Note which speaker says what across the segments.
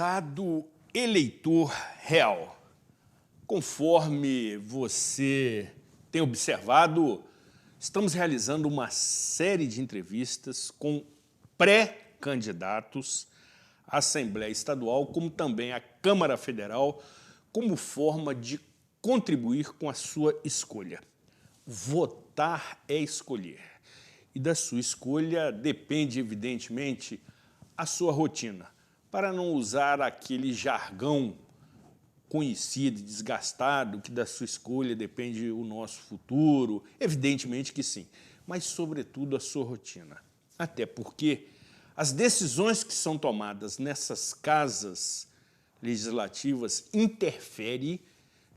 Speaker 1: Prezado eleitor real, conforme você tem observado, estamos realizando uma série de entrevistas com pré-candidatos à Assembleia Estadual, como também à Câmara Federal, como forma de contribuir com a sua escolha. Votar é escolher. E da sua escolha depende, evidentemente, a sua rotina, para não usar aquele jargão conhecido e desgastado que da sua escolha depende o nosso futuro. Evidentemente que sim, mas, sobretudo, a sua rotina. Até porque as decisões que são tomadas nessas casas legislativas interferem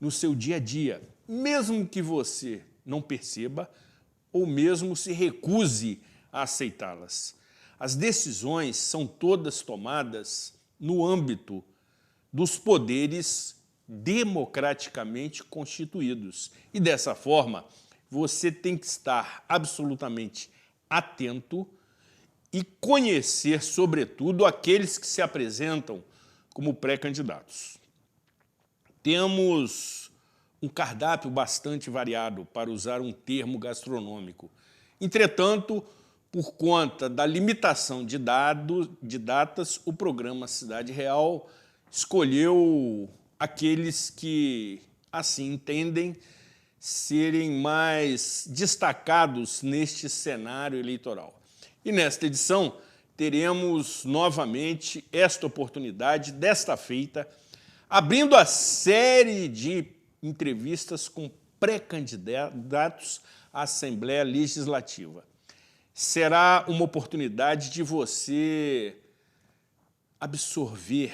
Speaker 1: no seu dia a dia, mesmo que você não perceba ou mesmo se recuse a aceitá-las. As decisões são todas tomadas no âmbito dos poderes democraticamente constituídos. E, dessa forma, você tem que estar absolutamente atento e conhecer, sobretudo, aqueles que se apresentam como pré-candidatos. Temos um cardápio bastante variado, para usar um termo gastronômico. Entretanto, por conta da limitação de datas, o programa Cidade Real escolheu aqueles que, assim entendem, serem mais destacados neste cenário eleitoral. E nesta edição teremos novamente esta oportunidade, desta feita, abrindo a série de entrevistas com pré-candidatos à Assembleia Legislativa. Será uma oportunidade de você absorver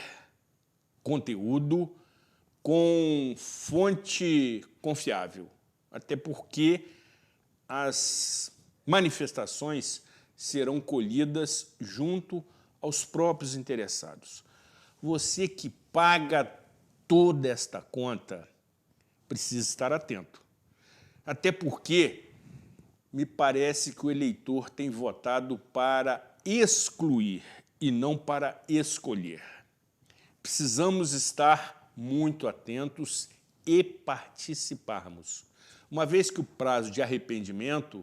Speaker 1: conteúdo com fonte confiável, até porque as manifestações serão colhidas junto aos próprios interessados. Você que paga toda esta conta precisa estar atento, até porque me parece que o eleitor tem votado para excluir e não para escolher. Precisamos estar muito atentos e participarmos, uma vez que o prazo de arrependimento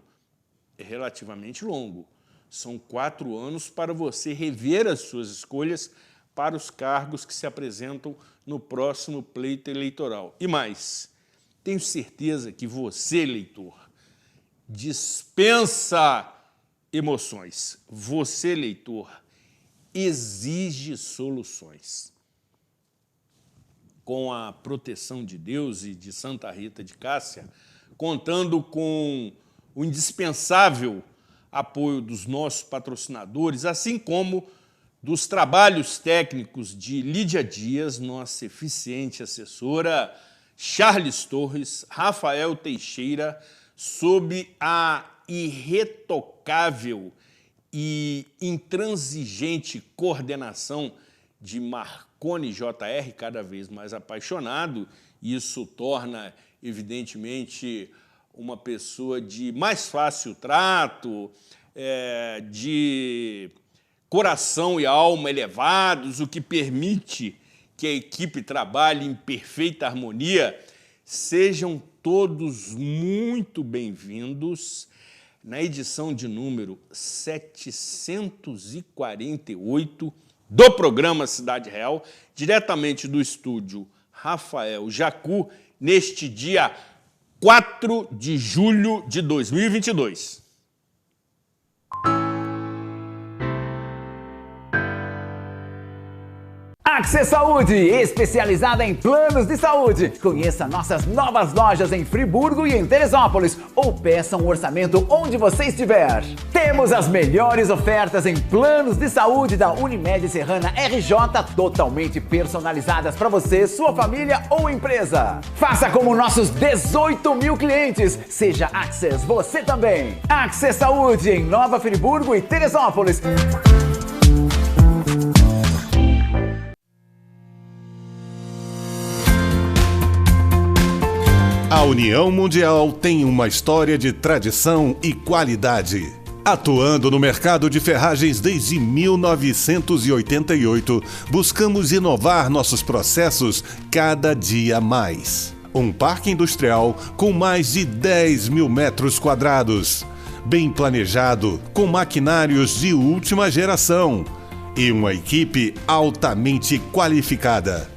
Speaker 1: é relativamente longo. São 4 anos para você rever as suas escolhas para os cargos que se apresentam no próximo pleito eleitoral. E mais, tenho certeza que você, eleitor, dispensa emoções. Você, eleitor, exige soluções. Com a proteção de Deus e de Santa Rita de Cássia, contando com o indispensável apoio dos nossos patrocinadores, assim como dos trabalhos técnicos de Lídia Dias, nossa eficiente assessora, Charles Torres, Rafael Teixeira, sob a irretocável e intransigente coordenação de Marconi Jr., cada vez mais apaixonado. Isso torna, evidentemente, uma pessoa de mais fácil trato, de coração e alma elevados, o que permite que a equipe trabalhe em perfeita harmonia. Sejam todos muito bem-vindos na edição de número 748 do programa Cidade Real, diretamente do estúdio Rafael Jacu, neste dia 4 de julho de 2022.
Speaker 2: Axer Saúde, especializada em planos de saúde. Conheça nossas novas lojas em Friburgo e em Teresópolis, ou peça um orçamento onde você estiver. Temos as melhores ofertas em planos de saúde da Unimed Serrana RJ, totalmente personalizadas para você, sua família ou empresa. Faça como nossos 18 mil clientes. Seja Axer você também. Axer Saúde em Nova Friburgo e Teresópolis.
Speaker 3: A União Mundial tem uma história de tradição e qualidade. Atuando no mercado de ferragens desde 1988, buscamos inovar nossos processos cada dia mais. Um parque industrial com mais de 10 mil metros quadrados, bem planejado, com maquinários de última geração e uma equipe altamente qualificada.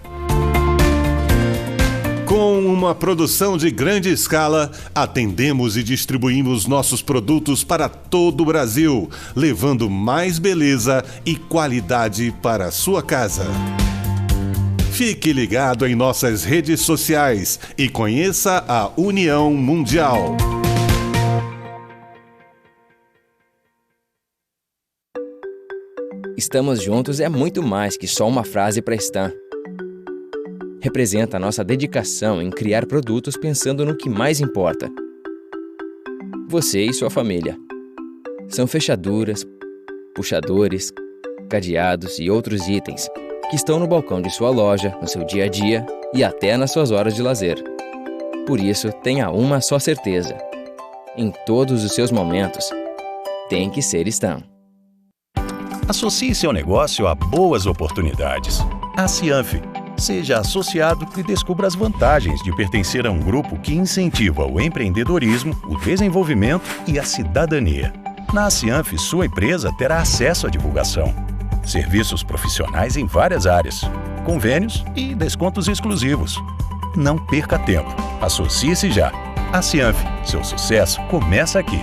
Speaker 3: Com uma produção de grande escala, atendemos e distribuímos nossos produtos para todo o Brasil, levando mais beleza e qualidade para a sua casa. Fique ligado em nossas redes sociais e conheça a União Mundial.
Speaker 4: Estamos juntos é muito mais que só uma frase para Stan. Representa a nossa dedicação em criar produtos pensando no que mais importa. Você e sua família. São fechaduras, puxadores, cadeados e outros itens que estão no balcão de sua loja, no seu dia a dia e até nas suas horas de lazer. Por isso, tenha uma só certeza. Em todos os seus momentos, tem que ser Stan.
Speaker 5: Associe seu negócio a boas oportunidades. A Cianf. Seja associado e descubra as vantagens de pertencer a um grupo que incentiva o empreendedorismo, o desenvolvimento e a cidadania. Na Cianf, sua empresa terá acesso à divulgação, serviços profissionais em várias áreas, convênios e descontos exclusivos. Não perca tempo. Associe-se já. A Cianf, seu sucesso começa aqui.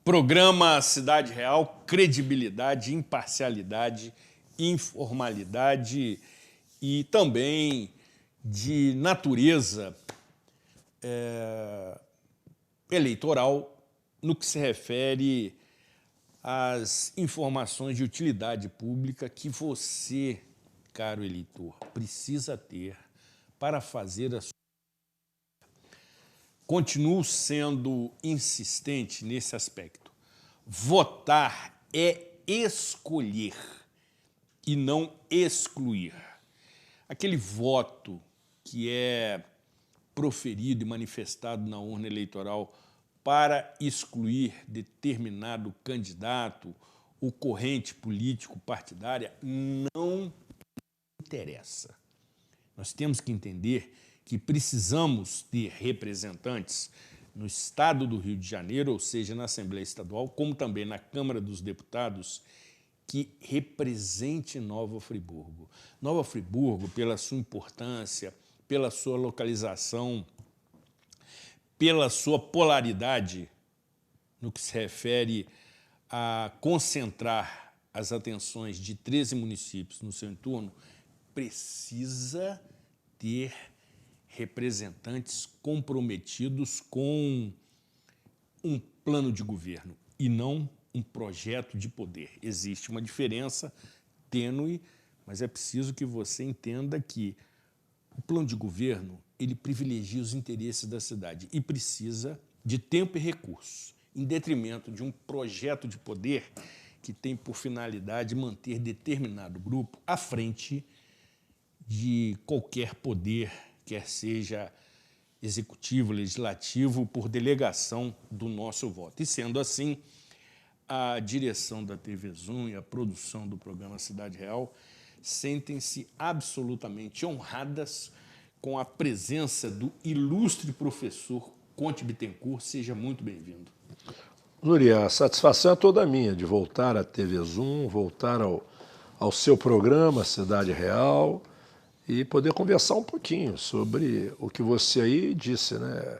Speaker 1: Programa Cidade Real, credibilidade, imparcialidade, informalidade e também de natureza eleitoral no que se refere às informações de utilidade pública que você, caro eleitor, precisa ter para fazer a sua. Continuo sendo insistente nesse aspecto. Votar é escolher e não excluir. Aquele voto que é proferido e manifestado na urna eleitoral para excluir determinado candidato ou corrente político-partidária não interessa. Nós temos que entender que precisamos ter representantes no Estado do Rio de Janeiro, ou seja, na Assembleia Estadual, como também na Câmara dos Deputados, que represente Nova Friburgo. Nova Friburgo, pela sua importância, pela sua localização, pela sua polaridade, no que se refere a concentrar as atenções de 13 municípios no seu entorno, precisa ter representantes comprometidos com um plano de governo e não um projeto de poder. Existe uma diferença tênue, mas é preciso que você entenda que o plano de governo ele privilegia os interesses da cidade e precisa de tempo e recursos, em detrimento de um projeto de poder que tem por finalidade manter determinado grupo à frente de qualquer poder, quer seja executivo, legislativo, por delegação do nosso voto. E, sendo assim, a direção da TV Zoom e a produção do programa Cidade Real sentem-se absolutamente honradas com a presença do ilustre professor Conte Bittencourt. Seja muito bem-vindo.
Speaker 6: Zuri, a satisfação é toda minha de voltar à TV Zoom, voltar ao seu programa Cidade Real e poder conversar um pouquinho sobre o que você aí disse, né?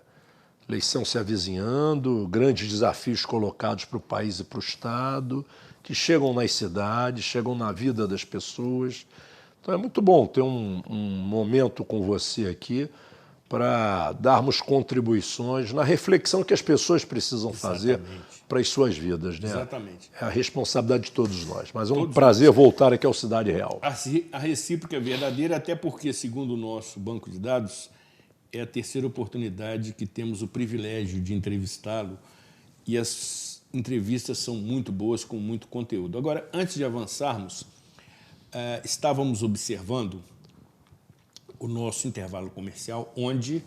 Speaker 6: Eleição se avizinhando, grandes desafios colocados para o país e para o Estado, que chegam nas cidades, chegam na vida das pessoas. Então é muito bom ter um momento com você aqui para darmos contribuições na reflexão que as pessoas precisam fazer para as suas vidas, né?
Speaker 1: Exatamente.
Speaker 6: É a responsabilidade de todos nós. Mas é um prazer voltar aqui ao Cidade Real.
Speaker 1: A recíproca é verdadeira, até porque, segundo o nosso banco de dados, é a terceira oportunidade que temos o privilégio de entrevistá-lo e as entrevistas são muito boas, com muito conteúdo. Agora, antes de avançarmos, estávamos observando o nosso intervalo comercial, onde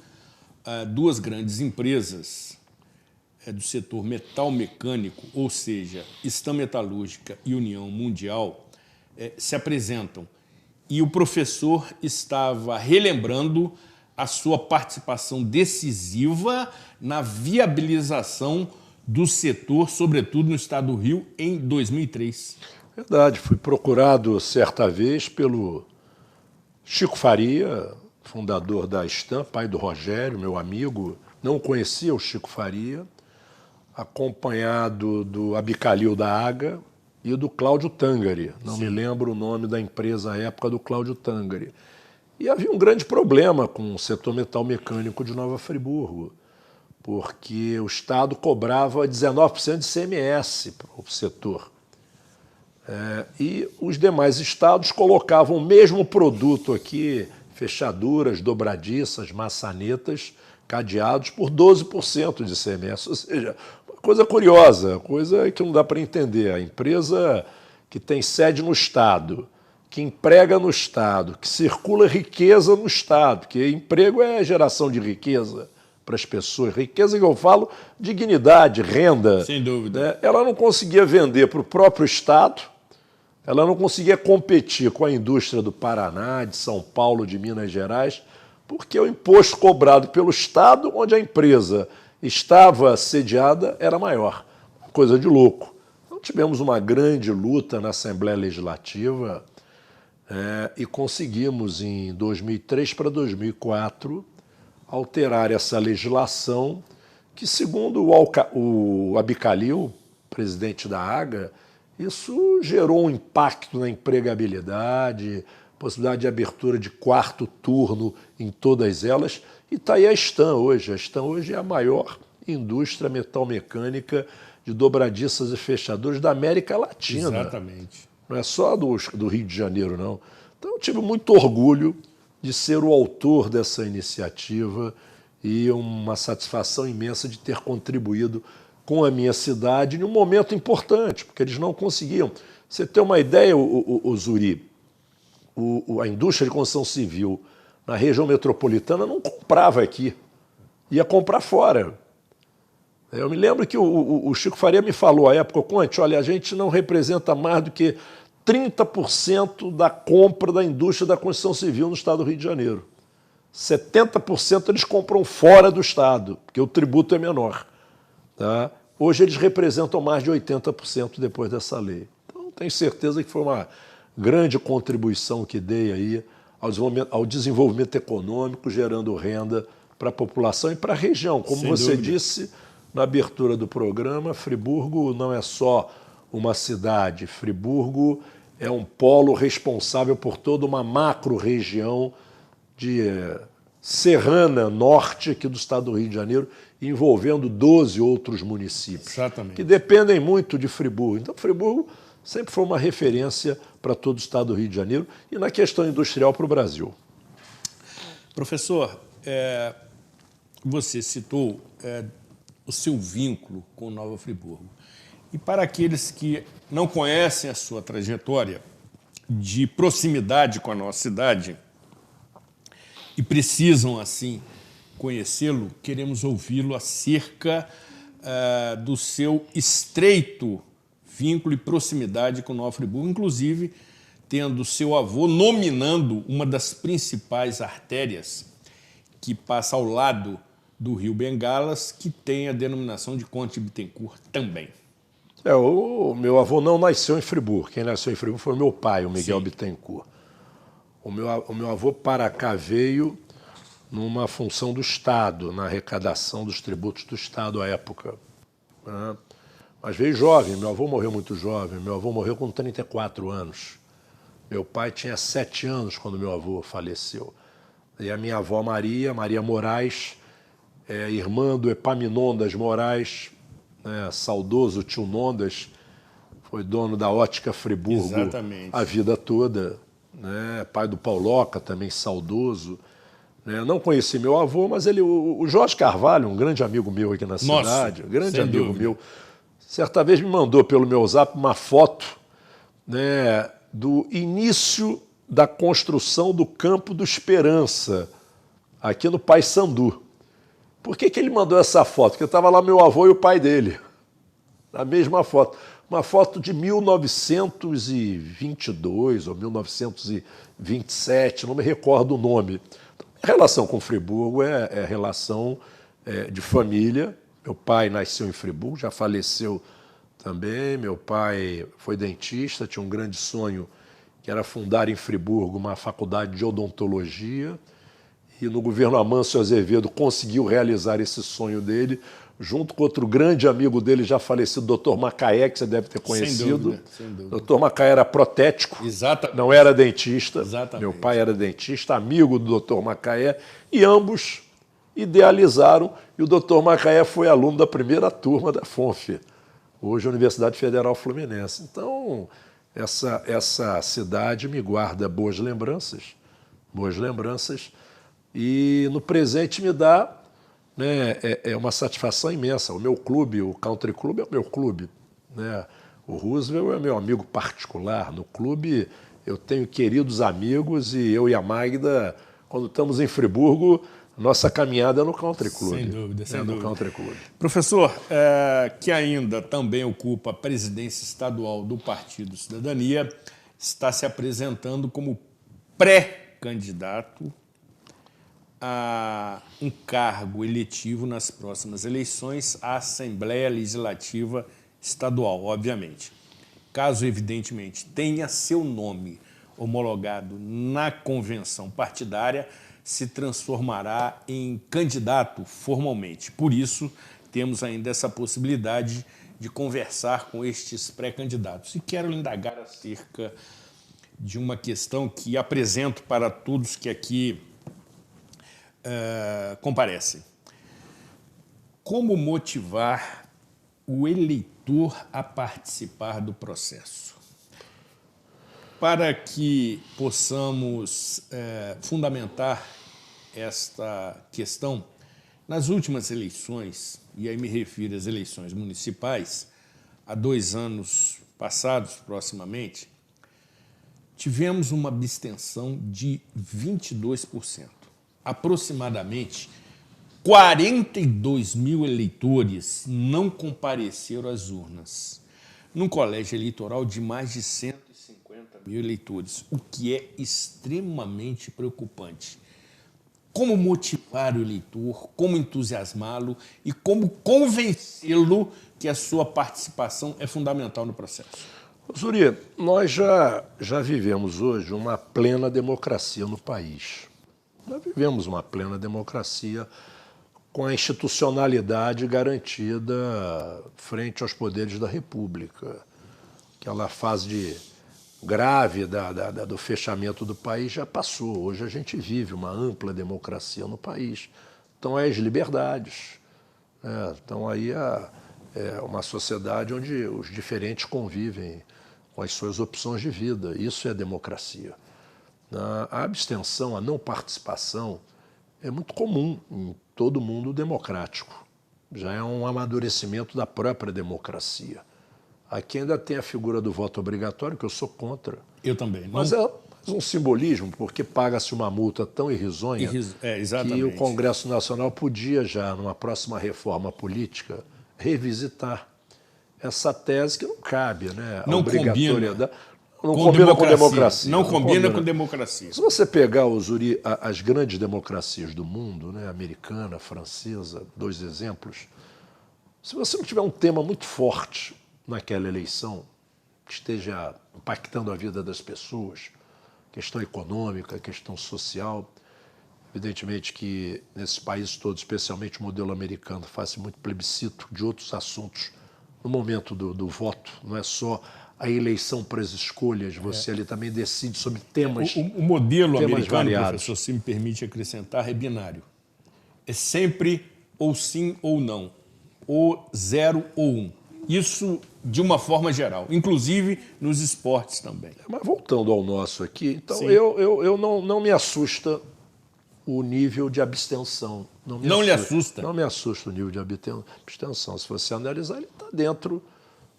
Speaker 1: duas grandes empresas do setor metal mecânico, ou seja, Stam Metalúrgica e União Mundial, se apresentam. E o professor estava relembrando a sua participação decisiva na viabilização do setor, sobretudo no estado do Rio, em 2003.
Speaker 6: Verdade, fui procurado certa vez pelo Chico Faria, fundador da Stam, pai do Rogério, meu amigo. Não conhecia o Chico Faria, acompanhado do Abicalil da Aga e do Cláudio Tangari. Não me lembro o nome da empresa à época do Cláudio Tangari. E havia um grande problema com o setor metal mecânico de Nova Friburgo, porque o Estado cobrava 19% de ICMS para o setor. E os demais estados colocavam o mesmo produto aqui, fechaduras, dobradiças, maçanetas, cadeados, por 12% de ICMS. Ou seja, uma coisa curiosa, coisa que não dá para entender. A empresa que tem sede no Estado, que emprega no Estado, que circula riqueza no Estado, porque emprego é geração de riqueza para as pessoas. Riqueza que eu falo, dignidade, renda.
Speaker 1: Sem dúvida.
Speaker 6: Ela não conseguia vender para o próprio Estado, ela não conseguia competir com a indústria do Paraná, de São Paulo, de Minas Gerais, porque o imposto cobrado pelo Estado, onde a empresa estava sediada, era maior. Coisa de louco. Então tivemos uma grande luta na Assembleia Legislativa e conseguimos, em 2003 para 2004, alterar essa legislação que, segundo o Abicalil, presidente da AGA, isso gerou um impacto na empregabilidade, possibilidade de abertura de quarto turno em todas elas. E está aí a Stam hoje. A Stam hoje é a maior indústria metal-mecânica de dobradiças e fechaduras da América Latina.
Speaker 1: Exatamente.
Speaker 6: Não é só do Rio de Janeiro, não. Então eu tive muito orgulho de ser o autor dessa iniciativa e uma satisfação imensa de ter contribuído com a minha cidade em um momento importante, porque eles não conseguiam. Você tem uma ideia, o Zuri, a indústria de construção civil na região metropolitana não comprava aqui, ia comprar fora. Eu me lembro que o Chico Faria me falou à época, Conte, olha, a gente não representa mais do que 30% da compra da indústria da construção civil no estado do Rio de Janeiro. 70% eles compram fora do estado, porque o tributo é menor. Tá? Hoje eles representam mais de 80% depois dessa lei. Então tenho certeza que foi uma grande contribuição que dei aí ao desenvolvimento econômico, gerando renda para a população e para a região. Como
Speaker 1: Sem
Speaker 6: você
Speaker 1: dúvida.
Speaker 6: disse na abertura do programa, Friburgo não é só uma cidade, Friburgo é um polo responsável por toda uma macro-região de serrana norte aqui do estado do Rio de Janeiro, envolvendo 12 outros municípios,
Speaker 1: Exatamente.
Speaker 6: que dependem muito de Friburgo. Então, Friburgo sempre foi uma referência para todo o estado do Rio de Janeiro e na questão industrial para o Brasil.
Speaker 1: Professor, você citou o seu vínculo com Nova Friburgo. E para aqueles que não conhecem a sua trajetória de proximidade com a nossa cidade e precisam, assim, conhecê-lo, queremos ouvi-lo acerca do seu estreito vínculo e proximidade com Nova Friburgo, inclusive tendo seu avô nominando uma das principais artérias que passa ao lado do Rio Bengalas, que tem a denominação de Conde Bittencourt também.
Speaker 6: O meu avô não nasceu em Friburgo. Quem nasceu em Friburgo foi o meu pai, o Miguel
Speaker 1: Sim.
Speaker 6: Bittencourt. O meu avô para cá veio numa função do Estado, na arrecadação dos tributos do Estado à época. Né? Mas veio jovem, meu avô morreu muito jovem, meu avô morreu com 34 anos. Meu pai tinha 7 anos quando meu avô faleceu. E a minha avó Maria Moraes, irmã do Epaminondas Moraes, saudoso tio Nondas, foi dono da Ótica Friburgo.
Speaker 1: Exatamente.
Speaker 6: A vida toda. Né? Pai do Pauloca, também saudoso. Não conheci meu avô, mas o Jorge Carvalho, um grande amigo meu aqui na cidade, um grande amigo meu, certa vez me mandou pelo meu zap uma foto, do início da construção do Campo do Esperança, aqui no Paissandu. Por que ele mandou essa foto? Porque estava lá meu avô e o pai dele, na mesma foto. Uma foto de 1922 ou 1927, não me recordo o nome. A relação com Friburgo é relação de família. Meu pai nasceu em Friburgo, já faleceu também. Meu pai foi dentista, tinha um grande sonho que era fundar em Friburgo uma faculdade de odontologia. E no governo Amâncio Azevedo conseguiu realizar esse sonho dele, junto com outro grande amigo dele, já falecido, Dr. Macaé, que você deve ter conhecido.
Speaker 1: Sem dúvida.
Speaker 6: Dr. Macaé era protético,
Speaker 1: Exatamente.
Speaker 6: não era dentista.
Speaker 1: Exatamente.
Speaker 6: Meu pai era dentista, amigo do Dr. Macaé, e ambos idealizaram, e o Dr. Macaé foi aluno da primeira turma da FONF, hoje a Universidade Federal Fluminense. Então, essa cidade me guarda boas lembranças, e no presente me dá, né, uma satisfação imensa. O meu clube, o Country Club, é o meu clube, né? O Roosevelt é meu amigo particular. No clube eu tenho queridos amigos e eu e a Magda, quando estamos em Friburgo, nossa caminhada é no Country Club.
Speaker 1: Sem dúvida, sem dúvida.
Speaker 6: No Country Club.
Speaker 1: Professor, que ainda também ocupa a presidência estadual do Partido Cidadania, está se apresentando como pré-candidato a um cargo eletivo nas próximas eleições à Assembleia Legislativa Estadual, obviamente. Caso, evidentemente, tenha seu nome homologado na convenção partidária, se transformará em candidato formalmente. Por isso, temos ainda essa possibilidade de conversar com estes pré-candidatos. E quero indagar acerca de uma questão que apresento para todos que aqui comparecem. Como motivar o eleitor a participar do processo? Para que possamos fundamentar esta questão, nas últimas eleições, e aí me refiro às eleições municipais, há 2 anos passados, proximamente, tivemos uma abstenção de 22%. Aproximadamente 42 mil eleitores não compareceram às urnas, num colégio eleitoral de mais de 150 mil eleitores, o que é extremamente preocupante. Como motivar o eleitor, como entusiasmá-lo e como convencê-lo que a sua participação é fundamental no processo?
Speaker 6: Zuri, nós já vivemos hoje uma plena democracia no país. Nós vivemos uma plena democracia com a institucionalidade garantida frente aos poderes da República. Aquela fase grave do fechamento do país já passou. Hoje a gente vive uma ampla democracia no país. Então, as liberdades. Então, aí é uma sociedade onde os diferentes convivem com as suas opções de vida. Isso é democracia. A abstenção, a não participação, é muito comum em todo mundo democrático. Já é um amadurecimento da própria democracia. Aqui ainda tem a figura do voto obrigatório, que eu sou contra.
Speaker 1: Eu também. Não...
Speaker 6: Mas é um simbolismo, porque paga-se uma multa tão irrisonha que o Congresso Nacional podia já, numa próxima reforma política, revisitar essa tese que não cabe, né?
Speaker 1: Não combina.
Speaker 6: Não combina com democracia.
Speaker 1: Não combina com democracia.
Speaker 6: Se você pegar, Zuri, as grandes democracias do mundo, né, americana, francesa, 2 exemplos, se você não tiver um tema muito forte naquela eleição, que esteja impactando a vida das pessoas, questão econômica, questão social, evidentemente que nesses países todos, especialmente o modelo americano, faz muito plebiscito de outros assuntos no momento do voto, não é só a eleição para as escolhas, você ali também decide sobre temas.
Speaker 1: O modelo americano,
Speaker 6: variados.
Speaker 1: Professor, se me permite acrescentar, é binário. É sempre ou sim ou não, ou 0 ou 1. Isso de uma forma geral, inclusive nos esportes também.
Speaker 6: Mas voltando ao nosso aqui, então eu não me assusta o nível de abstenção.
Speaker 1: Não lhe assusta?
Speaker 6: Não me assusta o nível de abstenção. Se você analisar, ele está dentro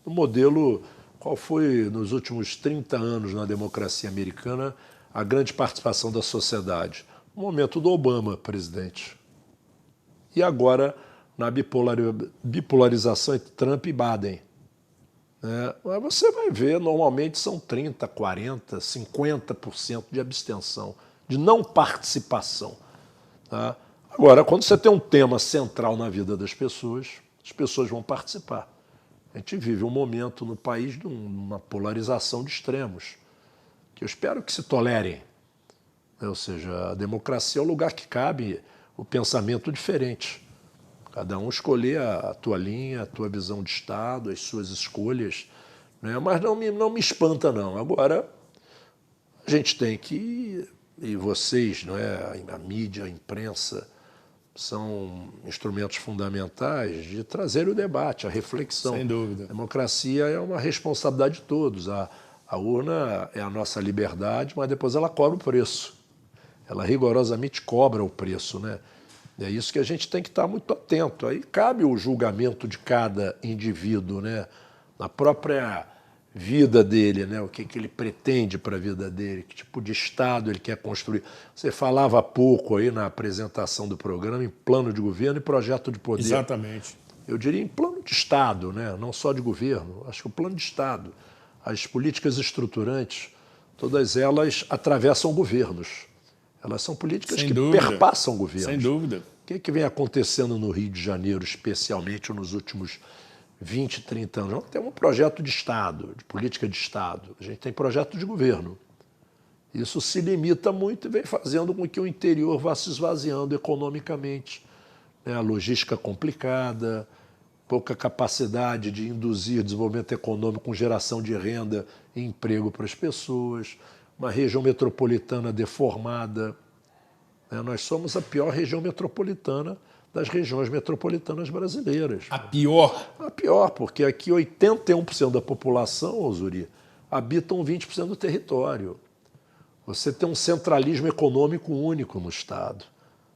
Speaker 6: do modelo qual foi, nos últimos 30 anos na democracia americana, a grande participação da sociedade? No momento do Obama, presidente. E agora, na bipolarização entre Trump e Biden. Mas você vai ver, normalmente são 30%, 40%, 50% de abstenção, de não participação. Tá? Agora, quando você tem um tema central na vida das pessoas, as pessoas vão participar. A gente vive um momento no país de uma polarização de extremos, que eu espero que se tolerem. Ou seja, a democracia é o lugar que cabe o pensamento diferente. Cada um escolher a tua linha, a tua visão de Estado, as suas escolhas. Né? Mas não me espanta, não. Agora, a gente tem que... E vocês, não é? A mídia, a imprensa, são instrumentos fundamentais de trazer o debate, a reflexão.
Speaker 1: Sem dúvida.
Speaker 6: A democracia é uma responsabilidade de todos. A urna é a nossa liberdade, mas depois ela cobra o preço. Ela rigorosamente cobra o preço, né? É isso que a gente tem que estar muito atento. Aí cabe o julgamento de cada indivíduo, né? Na própria vida dele, né? O que ele pretende para a vida dele, que tipo de Estado ele quer construir. Você falava há pouco aí na apresentação do programa em plano de governo e projeto de poder.
Speaker 1: Exatamente.
Speaker 6: Eu diria em plano de Estado, né? Não só de governo. Acho que o plano de Estado, as políticas estruturantes, todas elas atravessam governos. Elas são políticas que perpassam governos.
Speaker 1: Sem dúvida.
Speaker 6: O que vem acontecendo no Rio de Janeiro, especialmente nos últimos 20, 30 anos? Nós temos um projeto de Estado, de política de Estado. A gente tem projeto de governo. Isso se limita muito e vem fazendo com que o interior vá se esvaziando economicamente. A logística complicada, pouca capacidade de induzir desenvolvimento econômico com geração de renda e emprego para as pessoas, uma região metropolitana deformada. Nós somos a pior região metropolitana das regiões metropolitanas brasileiras.
Speaker 1: A pior?
Speaker 6: A pior, porque aqui 81% da população, Zuri, habitam 20% do território. Você tem um centralismo econômico único no Estado.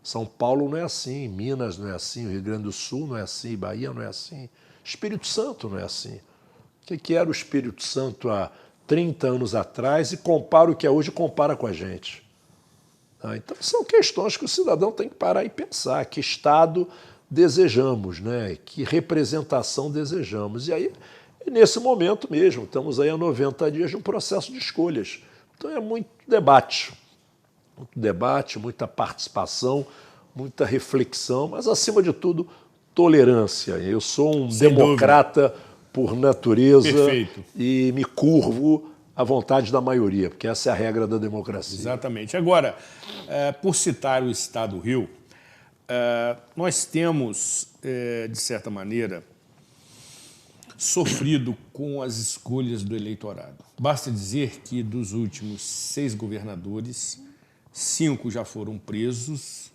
Speaker 6: São Paulo não é assim, Minas não é assim, o Rio Grande do Sul não é assim, Bahia não é assim, Espírito Santo não é assim. O que era o Espírito Santo há 30 anos atrás e compara o que é hoje, compara com a gente. Então, são questões que o cidadão tem que parar e pensar. Que Estado desejamos, né? Que representação desejamos? E aí, nesse momento mesmo, estamos aí há 90 dias de um processo de escolhas. Então, é muito debate, muita participação, muita reflexão, mas, acima de tudo, tolerância. Eu sou um democrata por natureza.
Speaker 1: Perfeito.
Speaker 6: E me curvo à vontade da maioria, porque essa é a regra da democracia.
Speaker 1: Exatamente. Agora, por citar o Estado do Rio, nós temos, de certa maneira, sofrido com as escolhas do eleitorado. Basta dizer que dos últimos 6 governadores, 5 já foram presos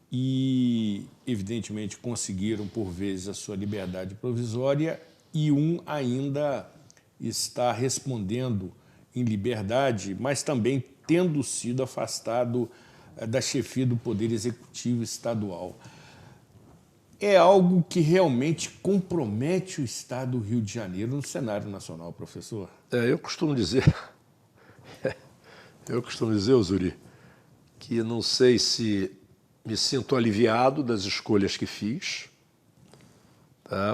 Speaker 1: e, evidentemente, conseguiram, por vezes, a sua liberdade provisória e um ainda está respondendo em liberdade, mas também tendo sido afastado da chefia do Poder Executivo Estadual. É algo que realmente compromete o Estado do Rio de Janeiro no cenário nacional, professor?
Speaker 6: Eu costumo dizer, Zuri, que não sei se me sinto aliviado das escolhas que fiz,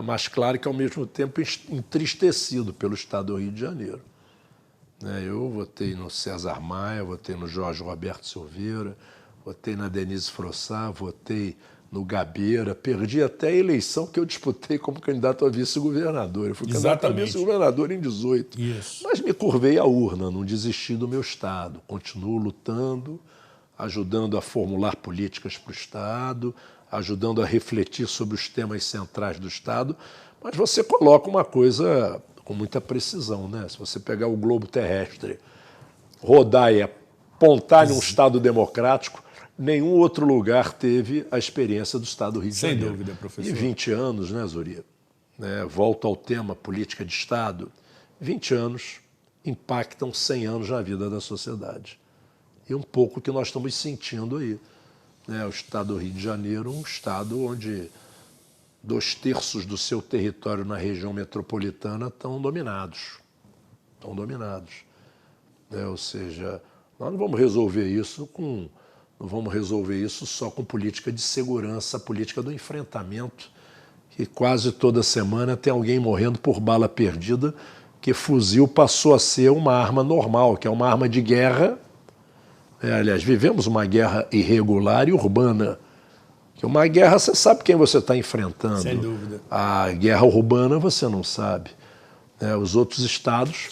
Speaker 6: mas claro que ao mesmo tempo entristecido pelo Estado do Rio de Janeiro. Eu votei no César Maia, votei no Jorge Roberto Silveira, votei na Denise Frossá, votei no Gabeira, perdi até a eleição que eu disputei como candidato a vice-governador. Eu fui candidato a vice-governador em 18.
Speaker 1: Isso.
Speaker 6: Mas me curvei à urna, não desisti do meu Estado. Continuo lutando, ajudando a formular políticas para o Estado, ajudando a refletir sobre os temas centrais do Estado, mas você coloca uma coisa com muita precisão, né? Se você pegar o globo terrestre, rodar e apontar em um Estado democrático, nenhum outro lugar teve a experiência do Estado do Rio de Janeiro.
Speaker 1: Sem dúvida, professor.
Speaker 6: E 20 anos, né, Zuri? Volto ao tema política de Estado. 20 anos impactam 100 anos na vida da sociedade. E um pouco que nós estamos sentindo aí. O Estado do Rio de Janeiro, um Estado onde 2/3 do seu território na região metropolitana estão dominados. Estão dominados. Ou seja, nós não vamos resolver isso só com política de segurança, a política do enfrentamento, que quase toda semana tem alguém morrendo por bala perdida, que fuzil passou a ser uma arma normal, que é uma arma de guerra. Aliás, vivemos uma guerra irregular e urbana. Que uma guerra, você sabe quem você está enfrentando.
Speaker 1: Sem dúvida.
Speaker 6: A guerra urbana você não sabe. Os outros estados,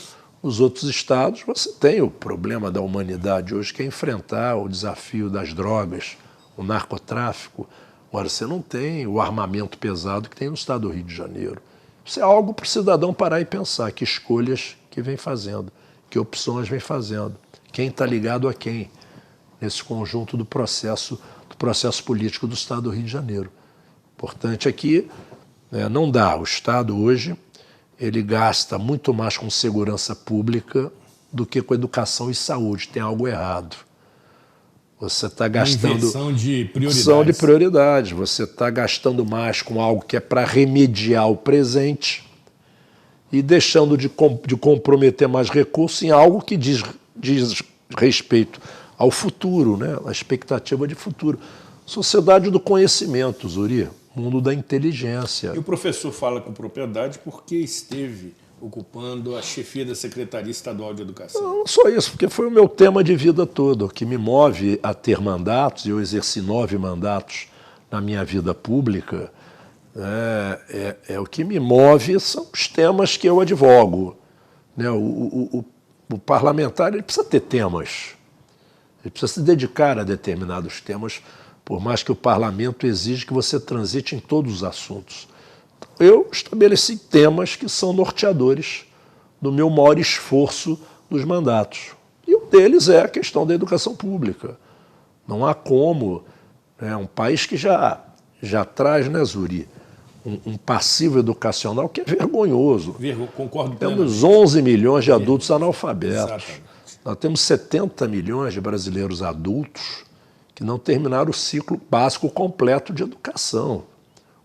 Speaker 6: você tem o problema da humanidade hoje, que é enfrentar o desafio das drogas, o narcotráfico. Agora, você não tem o armamento pesado que tem no estado do Rio de Janeiro. Isso é algo para o cidadão parar e pensar, que escolhas que vem fazendo, que opções vem fazendo, quem está ligado a quem, nesse conjunto do processo político do estado do Rio de Janeiro. Importante aqui, não dá. O Estado hoje, ele gasta muito mais com segurança pública do que com educação e saúde. Tem algo errado. Você está gastando...
Speaker 1: Inversão de prioridades.
Speaker 6: Inversão de prioridades. Você está gastando mais com algo que é para remediar o presente e deixando de comprometer mais recursos em algo que diz respeito ao futuro, né? A expectativa de futuro. Sociedade do conhecimento, Zuri, mundo da inteligência.
Speaker 1: E o professor fala com propriedade porque esteve ocupando a chefia da Secretaria Estadual de Educação.
Speaker 6: Não só isso, porque foi o meu tema de vida todo. O que me move a ter mandatos, e eu exerci 9 mandatos na minha vida pública, o que me move são os temas que eu advogo. Né? O parlamentar, ele precisa ter temas. Ele precisa se dedicar a determinados temas, por mais que o parlamento exija que você transite em todos os assuntos. Eu estabeleci temas que são norteadores do meu maior esforço dos mandatos. E um deles é a questão da educação pública. Não há como, um país que já traz, né, Zuri, um passivo educacional que é vergonhoso.
Speaker 1: Concordo plenamente.
Speaker 6: Temos 11 milhões de adultos analfabetos.
Speaker 1: Exatamente.
Speaker 6: Nós temos 70 milhões de brasileiros adultos que não terminaram o ciclo básico completo de educação.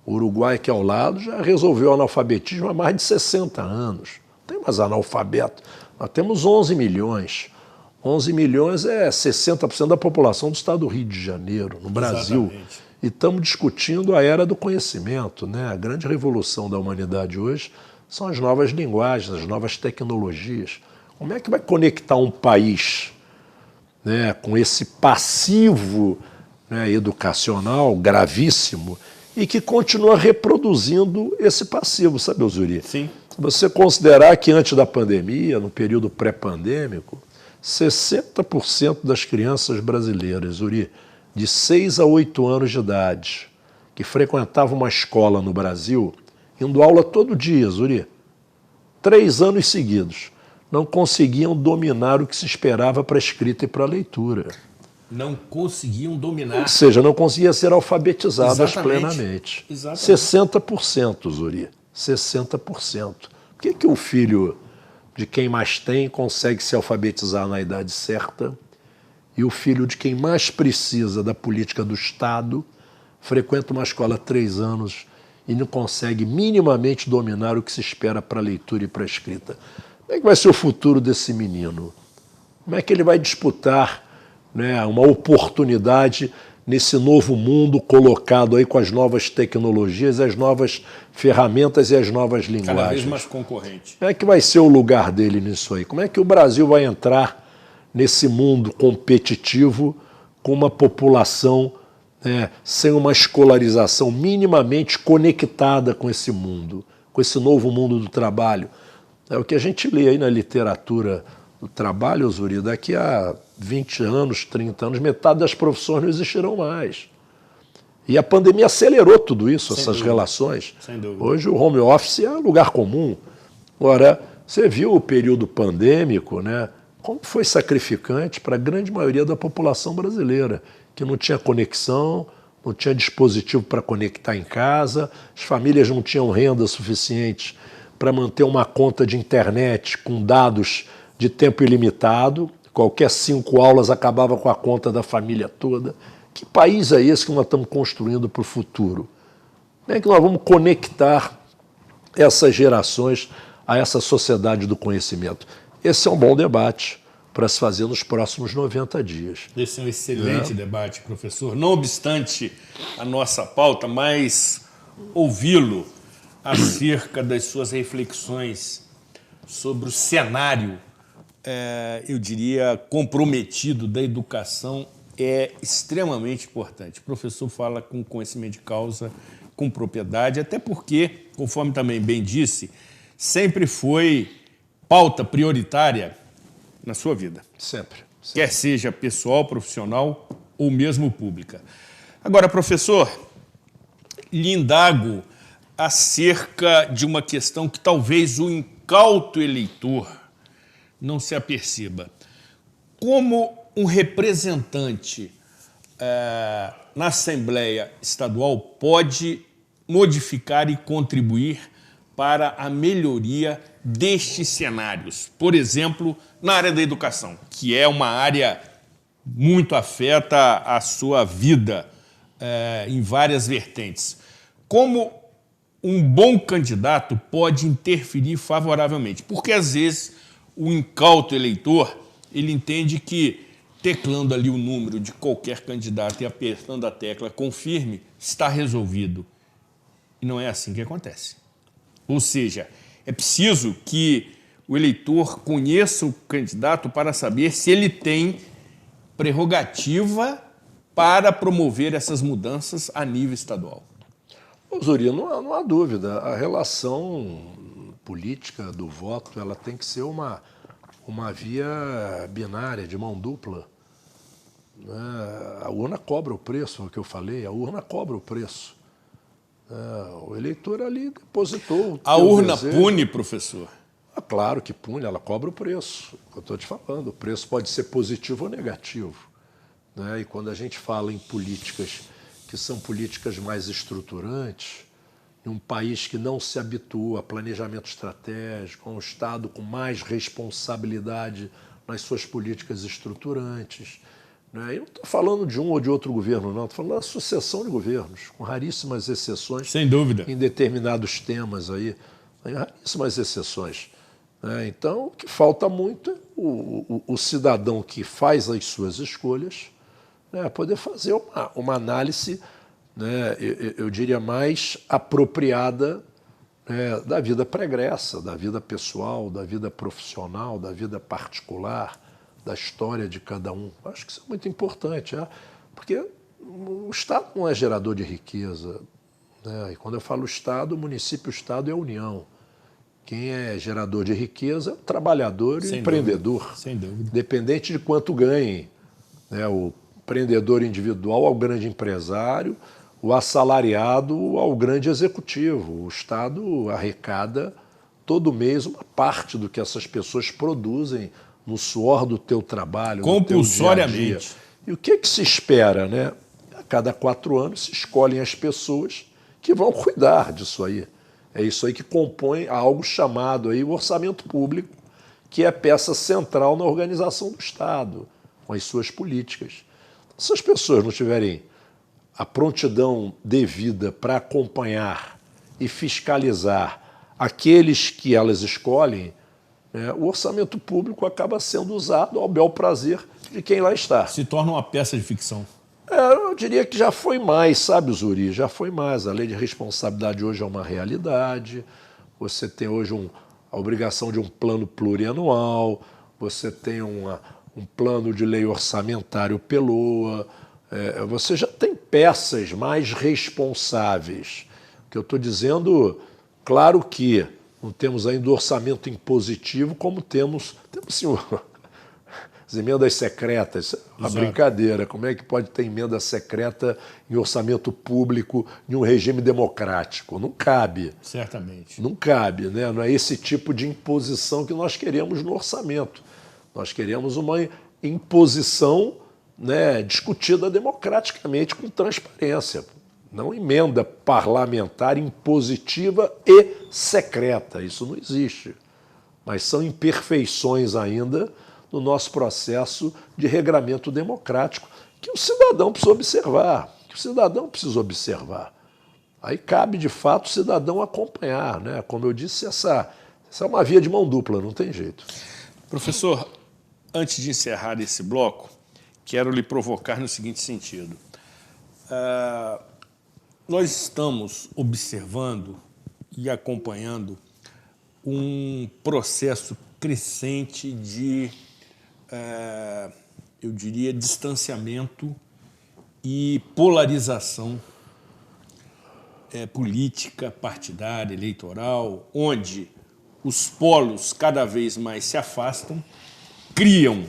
Speaker 6: O Uruguai, que é ao lado, já resolveu o analfabetismo há mais de 60 anos. Não tem mais analfabeto. Nós temos 11 milhões. 11 milhões é 60% da população do estado do Rio de Janeiro, no Brasil.
Speaker 1: Exatamente.
Speaker 6: E estamos discutindo a era do conhecimento, né? A grande revolução da humanidade hoje são as novas linguagens, as novas tecnologias. Como é que vai conectar um país, né, com esse passivo, né, educacional gravíssimo e que continua reproduzindo esse passivo, sabe, Zuri?
Speaker 1: Sim.
Speaker 6: Se você considerar que antes da pandemia, no período pré-pandêmico, 60% das crianças brasileiras, Zuri, de 6 a 8 anos de idade, que frequentavam uma escola no Brasil, indo aula todo dia, Zuri, 3 anos seguidos, não conseguiam dominar o que se esperava para a escrita e para a leitura.
Speaker 1: Não conseguiam dominar.
Speaker 6: Ou seja, não conseguiam ser alfabetizadas
Speaker 1: Exatamente.
Speaker 6: plenamente.
Speaker 1: Exatamente.
Speaker 6: 60%, Zuri. 60%. Por que o filho de quem mais tem consegue se alfabetizar na idade certa e o filho de quem mais precisa da política do Estado frequenta uma escola há 3 anos e não consegue minimamente dominar o que se espera para a leitura e para a escrita? Como é que vai ser o futuro desse menino? Como é que ele vai disputar, né, uma oportunidade nesse novo mundo colocado aí com as novas tecnologias, as novas ferramentas e as novas linguagens?
Speaker 1: Cada vez mais concorrente.
Speaker 6: Como é que vai ser o lugar dele nisso aí? Como é que o Brasil vai entrar nesse mundo competitivo com uma população, né, sem uma escolarização minimamente conectada com esse mundo, com esse novo mundo do trabalho? É o que a gente lê aí na literatura do trabalho, Zuri, daqui a 20 anos, 30 anos, metade das profissões não existirão mais. E a pandemia acelerou tudo isso, essas relações.
Speaker 1: Sem dúvida.
Speaker 6: Hoje o home office é lugar comum. Agora, você viu o período pandêmico, né? Como foi sacrificante para a grande maioria da população brasileira, que não tinha conexão, não tinha dispositivo para conectar em casa, as famílias não tinham renda suficiente para manter uma conta de internet com dados de tempo ilimitado. Qualquer 5 aulas acabava com a conta da família toda. Que país é esse que nós estamos construindo para o futuro? Como Como é que nós vamos conectar essas gerações a essa sociedade do conhecimento? Esse é um bom debate para se fazer nos próximos 90 dias.
Speaker 1: Esse é um excelente debate, professor. Não obstante a nossa pauta, mas ouvi-lo acerca das suas reflexões sobre o cenário, eu diria, comprometido da educação é extremamente importante. O professor fala com conhecimento de causa, com propriedade, até porque, conforme também bem disse, sempre foi pauta prioritária na sua vida.
Speaker 6: Sempre.
Speaker 1: Quer seja pessoal, profissional ou mesmo pública. Agora, professor, lhe indago acerca de uma questão que talvez o incauto eleitor não se aperceba. Como um representante na Assembleia Estadual pode modificar e contribuir para a melhoria destes cenários? Por exemplo, na área da educação, que é uma área muito afeta a sua vida em várias vertentes. Como um bom candidato pode interferir favoravelmente? Porque, às vezes, o incauto eleitor ele entende que, teclando ali o número de qualquer candidato e apertando a tecla confirme, está resolvido. E não é assim que acontece. Ou seja, é preciso que o eleitor conheça o candidato para saber se ele tem prerrogativa para promover essas mudanças a nível estadual.
Speaker 6: Zuri, não há dúvida. A relação política do voto ela tem que ser uma via binária, de mão dupla. A urna cobra o preço, é o que eu falei, a urna cobra o preço. O eleitor ali depositou.
Speaker 1: A urna pune, professor?
Speaker 6: Claro que pune, ela cobra o preço. Eu estou te falando, o preço pode ser positivo ou negativo. E quando a gente fala em políticas que são políticas mais estruturantes, em um país que não se habitua a planejamento estratégico, a um Estado com mais responsabilidade nas suas políticas estruturantes. Eu não estou falando de um ou de outro governo, não. Estou falando da sucessão de governos, com raríssimas exceções.
Speaker 1: Sem dúvida.
Speaker 6: Em determinados temas aí, em raríssimas exceções. Então, o que falta muito é o cidadão que faz as suas escolhas poder fazer uma análise, eu diria, mais apropriada da vida pregressa, da vida pessoal, da vida profissional, da vida particular, da história de cada um. Acho que isso é muito importante, porque o Estado não é gerador de riqueza. E quando eu falo Estado, o município, o Estado é a União. Quem é gerador de riqueza é o trabalhador e o empreendedor.
Speaker 1: Sem dúvida.
Speaker 6: Independente de quanto ganhe. O empreendedor individual ao grande empresário, o assalariado ao grande executivo. O Estado arrecada todo mês uma parte do que essas pessoas produzem no suor do teu trabalho,
Speaker 1: compulsoriamente.
Speaker 6: No teu dia a dia. E o que se espera? A cada 4 anos se escolhem as pessoas que vão cuidar disso aí. É isso aí que compõe algo chamado aí o orçamento público, que é peça central na organização do Estado, com as suas políticas. Se as pessoas não tiverem a prontidão devida para acompanhar e fiscalizar aqueles que elas escolhem, o orçamento público acaba sendo usado ao bel prazer de quem lá está.
Speaker 1: Se torna uma peça de ficção.
Speaker 6: Eu diria que já foi mais, sabe, Zuri? Já foi mais. A lei de responsabilidade hoje é uma realidade. Você tem hoje a obrigação de um plano plurianual, você tem um plano de lei orçamentário PELOA, você já tem peças mais responsáveis. O que eu estou dizendo, claro que não temos ainda orçamento impositivo, como temos sim, as emendas secretas, uma brincadeira. Como é que pode ter emenda secreta em orçamento público em um regime democrático? Não cabe.
Speaker 1: Certamente.
Speaker 6: Não cabe, Não é esse tipo de imposição que nós queremos no orçamento. Nós queremos uma imposição discutida democraticamente com transparência. Não emenda parlamentar impositiva e secreta. Isso não existe. Mas são imperfeições ainda no nosso processo de regramento democrático que o cidadão precisa observar. Aí cabe, de fato, o cidadão acompanhar, né? Como eu disse, essa é uma via de mão dupla, não tem jeito.
Speaker 1: Professor, antes de encerrar esse bloco, quero lhe provocar no seguinte sentido. Nós estamos observando e acompanhando um processo crescente de, eu diria, distanciamento e polarização política, partidária, eleitoral, onde os polos cada vez mais se afastam, criam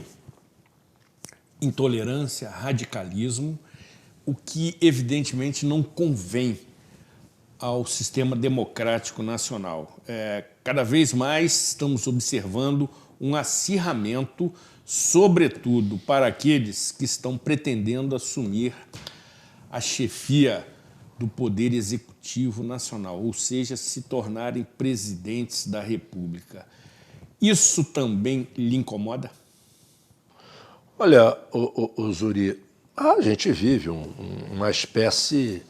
Speaker 1: intolerância, radicalismo, o que evidentemente não convém ao sistema democrático nacional. Cada vez mais estamos observando um acirramento, sobretudo para aqueles que estão pretendendo assumir a chefia do Poder Executivo Nacional, ou seja, se tornarem presidentes da República. Isso também lhe incomoda?
Speaker 6: Olha, Zuri, a gente vive uma espécie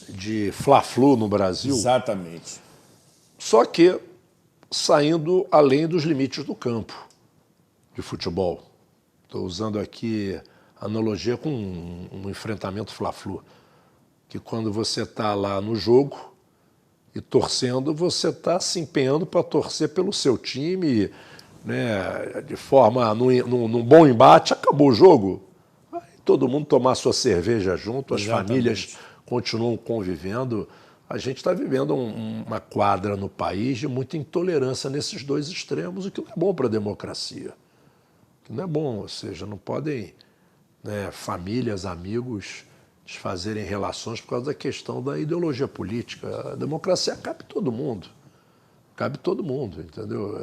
Speaker 6: de fla-flu no Brasil.
Speaker 1: Exatamente.
Speaker 6: Só que saindo além dos limites do campo de futebol. Estou usando aqui analogia com um enfrentamento fla-flu, que quando você está lá no jogo e torcendo, você está se empenhando para torcer pelo seu time, né, de forma, num bom embate, acabou o jogo. Aí todo mundo tomar sua cerveja junto, as
Speaker 1: Exatamente.
Speaker 6: Famílias continuam convivendo. A gente está vivendo uma quadra no país de muita intolerância nesses dois extremos, o que não é bom para a democracia. O que não é bom, ou seja, não podem, né, famílias, amigos desfazerem relações por causa da questão da ideologia política. A democracia cabe todo mundo. Cabe todo mundo, entendeu?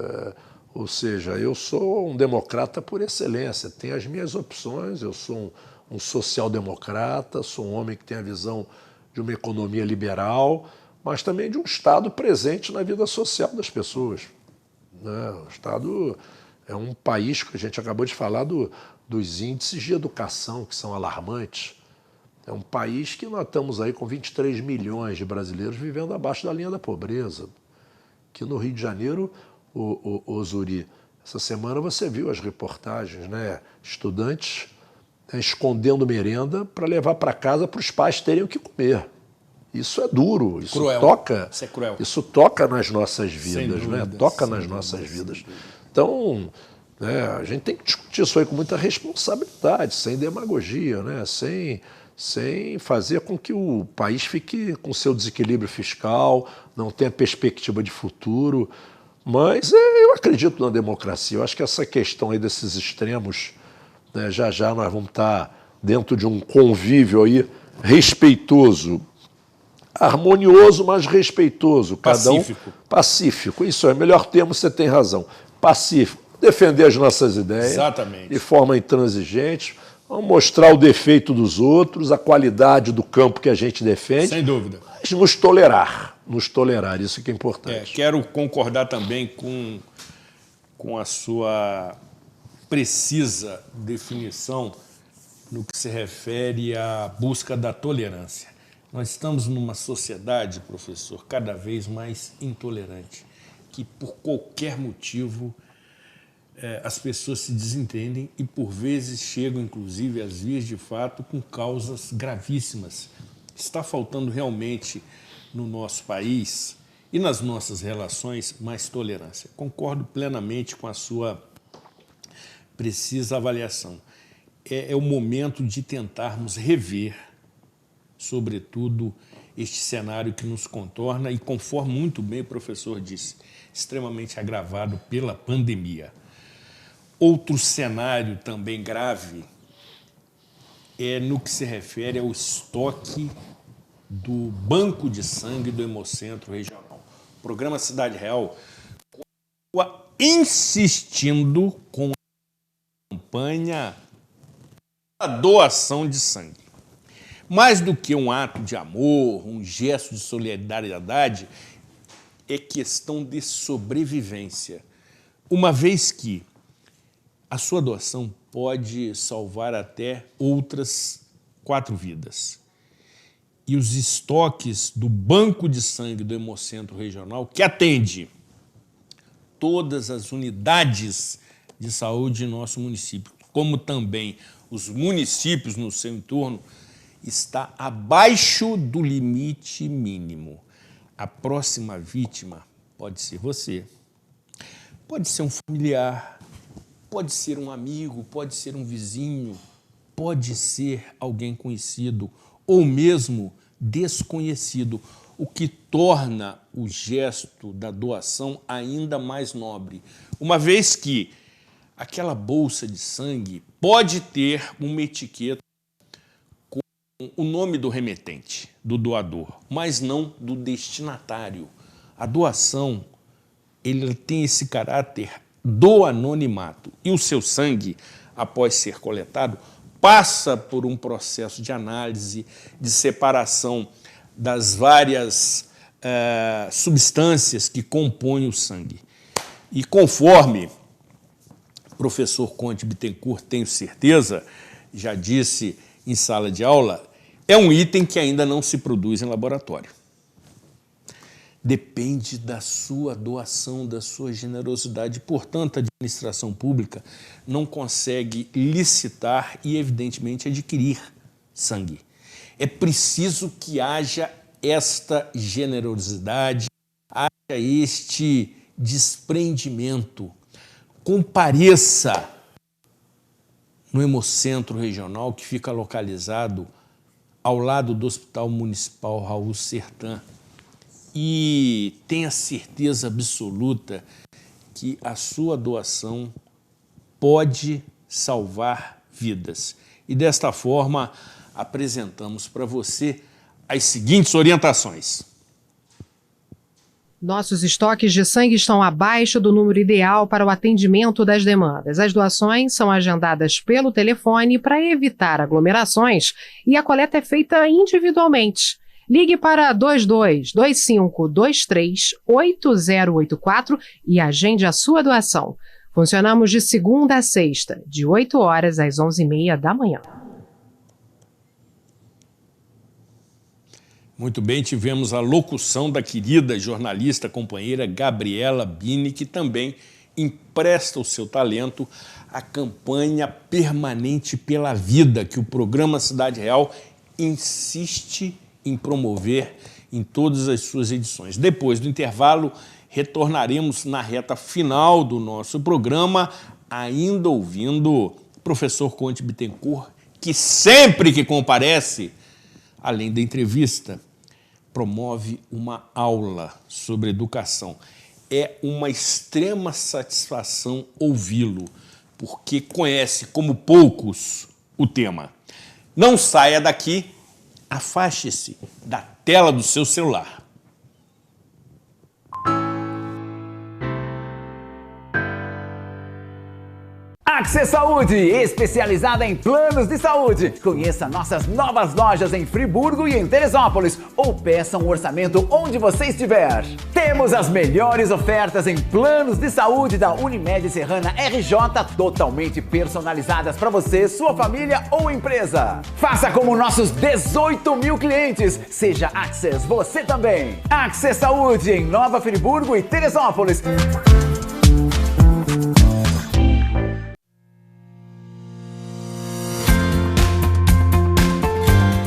Speaker 6: Ou seja, eu sou um democrata por excelência, tenho as minhas opções, eu sou um social-democrata, sou um homem que tem a visão de uma economia liberal, mas também de um Estado presente na vida social das pessoas, né? O Estado é um país que a gente acabou de falar dos índices de educação, que são alarmantes. É um país que nós estamos aí com 23 milhões de brasileiros vivendo abaixo da linha da pobreza. Que no Rio de Janeiro, o Zuri, essa semana você viu as reportagens, né? Estudantes, né, escondendo merenda para levar para casa para os pais terem o que comer. Isso é duro, isso
Speaker 1: Cruel.
Speaker 6: toca.
Speaker 1: Isso é cruel.
Speaker 6: Isso toca nas nossas vidas,
Speaker 1: dúvida,
Speaker 6: né? Toca
Speaker 1: sem
Speaker 6: nas
Speaker 1: dúvida,
Speaker 6: nossas
Speaker 1: sem
Speaker 6: vidas.
Speaker 1: dúvida.
Speaker 6: Então, né, a gente tem que discutir isso aí com muita responsabilidade, sem demagogia, né? Sem fazer com que o país fique com seu desequilíbrio fiscal, não tenha perspectiva de futuro. Mas eu acredito na democracia. Eu acho que essa questão aí desses extremos, né, já nós vamos estar dentro de um convívio aí respeitoso, harmonioso, mas respeitoso.
Speaker 1: Pacífico.
Speaker 6: Cada um, pacífico. Isso é o melhor termo, você tem razão. Pacífico. Defender as nossas ideias.
Speaker 1: Exatamente.
Speaker 6: De forma intransigente. Vamos mostrar o defeito dos outros, a qualidade do campo que a gente defende.
Speaker 1: Sem dúvida.
Speaker 6: Mas nos tolerar, isso que é importante.
Speaker 1: Quero concordar também com a sua precisa definição no que se refere à busca da tolerância. Nós estamos numa sociedade, professor, cada vez mais intolerante, que por qualquer motivo as pessoas se desentendem e, por vezes, chegam, inclusive, às vias de fato com causas gravíssimas. Está faltando realmente no nosso país e nas nossas relações mais tolerância. Concordo plenamente com a sua precisa avaliação. É o momento de tentarmos rever, sobretudo, este cenário que nos contorna e, conforme muito bem o professor disse, extremamente agravado pela pandemia. Outro cenário também grave é no que se refere ao estoque do banco de sangue do Hemocentro Regional. O programa Cidade Real continua insistindo com a campanha da doação de sangue. Mais do que um ato de amor, um gesto de solidariedade, é questão de sobrevivência. Uma vez que a sua doação pode salvar até outras 4 vidas. e os estoques do Banco de Sangue do Hemocentro Regional, que atende todas as unidades de saúde de nosso município, como também os municípios no seu entorno, está abaixo do limite mínimo. A próxima vítima pode ser você, pode ser um familiar, pode ser um amigo, pode ser um vizinho, pode ser alguém conhecido ou mesmo desconhecido, o que torna o gesto da doação ainda mais nobre, uma vez que aquela bolsa de sangue pode ter uma etiqueta com o nome do remetente, do doador, mas não do destinatário. A doação, ele tem esse caráter do anonimato e o seu sangue, após ser coletado, passa por um processo de análise, de separação das várias substâncias que compõem o sangue. E conforme o professor Conte Bittencourt, tenho certeza, já disse em sala de aula, é um item que ainda não se produz em laboratório. Depende da sua doação, da sua generosidade. Portanto, a administração pública não consegue licitar e, evidentemente, adquirir sangue. É preciso que haja esta generosidade, haja este desprendimento. Compareça no Hemocentro Regional, que fica localizado ao lado do Hospital Municipal Raul Sertan, e tenha certeza absoluta que a sua doação pode salvar vidas. E desta forma, apresentamos para você as seguintes orientações.
Speaker 7: Nossos estoques de sangue estão abaixo do número ideal para o atendimento das demandas. As doações são agendadas pelo telefone para evitar aglomerações e a coleta é feita individualmente. Ligue para 22-2523-8084 e agende a sua doação. Funcionamos de segunda a sexta, de 8 horas às 11h30 da manhã.
Speaker 1: Muito bem, tivemos a locução da querida jornalista companheira Gabriela Bini, que também empresta o seu talento à campanha Permanente pela Vida, que o programa Cidade Real insiste em promover em todas as suas edições. Depois do intervalo, retornaremos na reta final do nosso programa, ainda ouvindo o professor Conte Bittencourt, que sempre que comparece, além da entrevista, promove uma aula sobre educação. É uma extrema satisfação ouvi-lo, porque conhece como poucos o tema. Não saia daqui, afaste-se da tela do seu celular.
Speaker 2: Access Saúde, especializada em planos de saúde. Conheça nossas novas lojas em Friburgo e em Teresópolis ou peça um orçamento onde você estiver. Temos as melhores ofertas em planos de saúde da Unimed Serrana RJ, totalmente personalizadas para você, sua família ou empresa. Faça como nossos 18 mil clientes. Seja Access você também. Access Saúde em Nova Friburgo e Teresópolis.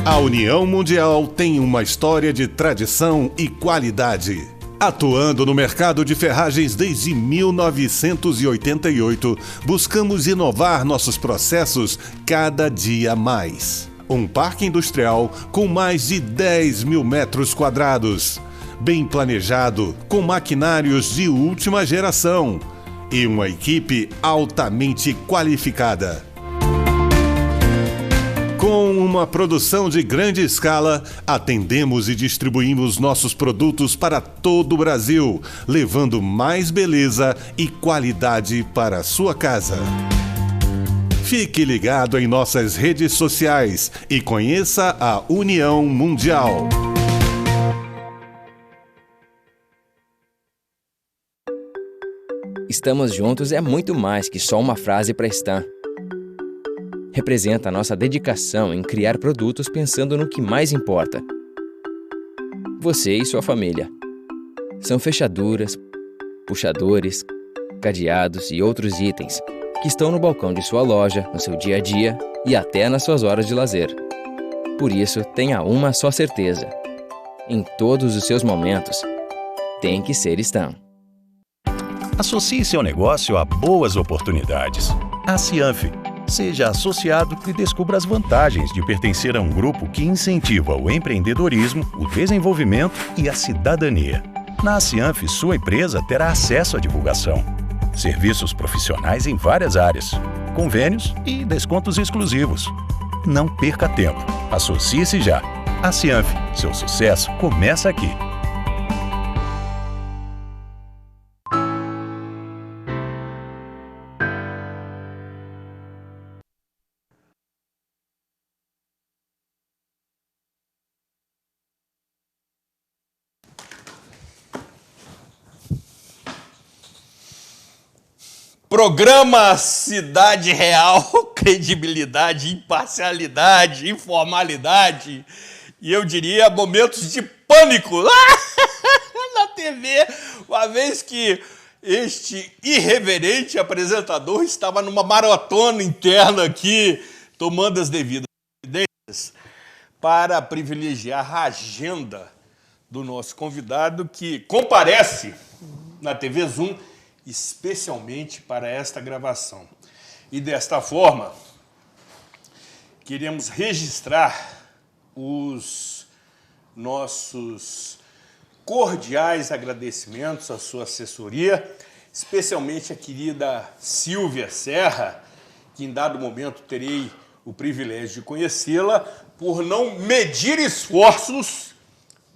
Speaker 3: A União Mundial tem uma história de tradição e qualidade. Atuando no mercado de ferragens desde 1988, buscamos inovar nossos processos cada dia mais. Um parque industrial com mais de 10 mil metros quadrados, bem planejado, com maquinários de última geração e uma equipe altamente qualificada. Com uma produção de grande escala, atendemos e distribuímos nossos produtos para todo o Brasil, levando mais beleza e qualidade para a sua casa. Fique ligado em nossas redes sociais e conheça a União Mundial.
Speaker 4: Estamos juntos é muito mais que só uma frase para Stan. Representa a nossa dedicação em criar produtos pensando no que mais importa. você e sua família. São fechaduras, puxadores, cadeados e outros itens que estão no balcão de sua loja, no seu dia a dia e até nas suas horas de lazer. Por isso, tenha uma só certeza: em todos os seus momentos, tem que ser Stan.
Speaker 5: Associe seu negócio a boas oportunidades. A Cianf. Seja associado e descubra as vantagens de pertencer a um grupo que incentiva o empreendedorismo, o desenvolvimento e a cidadania. Na Cianf, sua empresa terá acesso à divulgação, serviços profissionais em várias áreas, convênios e descontos exclusivos. Não perca tempo. Associe-se já. A Cianf. Seu sucesso começa aqui.
Speaker 1: Programa Cidade Real, credibilidade, imparcialidade, informalidade e eu diria momentos de pânico na TV, uma vez que este irreverente apresentador estava numa maratona interna aqui, tomando as devidas providências para privilegiar a agenda do nosso convidado que comparece na TV Zoom especialmente para esta gravação. E desta forma, queremos registrar os nossos cordiais agradecimentos à sua assessoria, especialmente a querida Silvia Serra, que em dado momento terei o privilégio de conhecê-la, por não medir esforços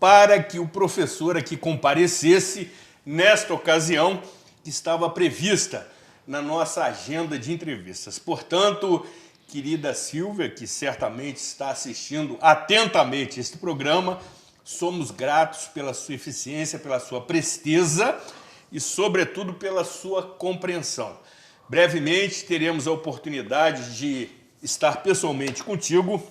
Speaker 1: para que o professor aqui comparecesse nesta ocasião que estava prevista na nossa agenda de entrevistas. Portanto, querida Silvia, que certamente está assistindo atentamente este programa, somos gratos pela sua eficiência, pela sua presteza e, sobretudo, pela sua compreensão. Brevemente teremos a oportunidade de estar pessoalmente contigo,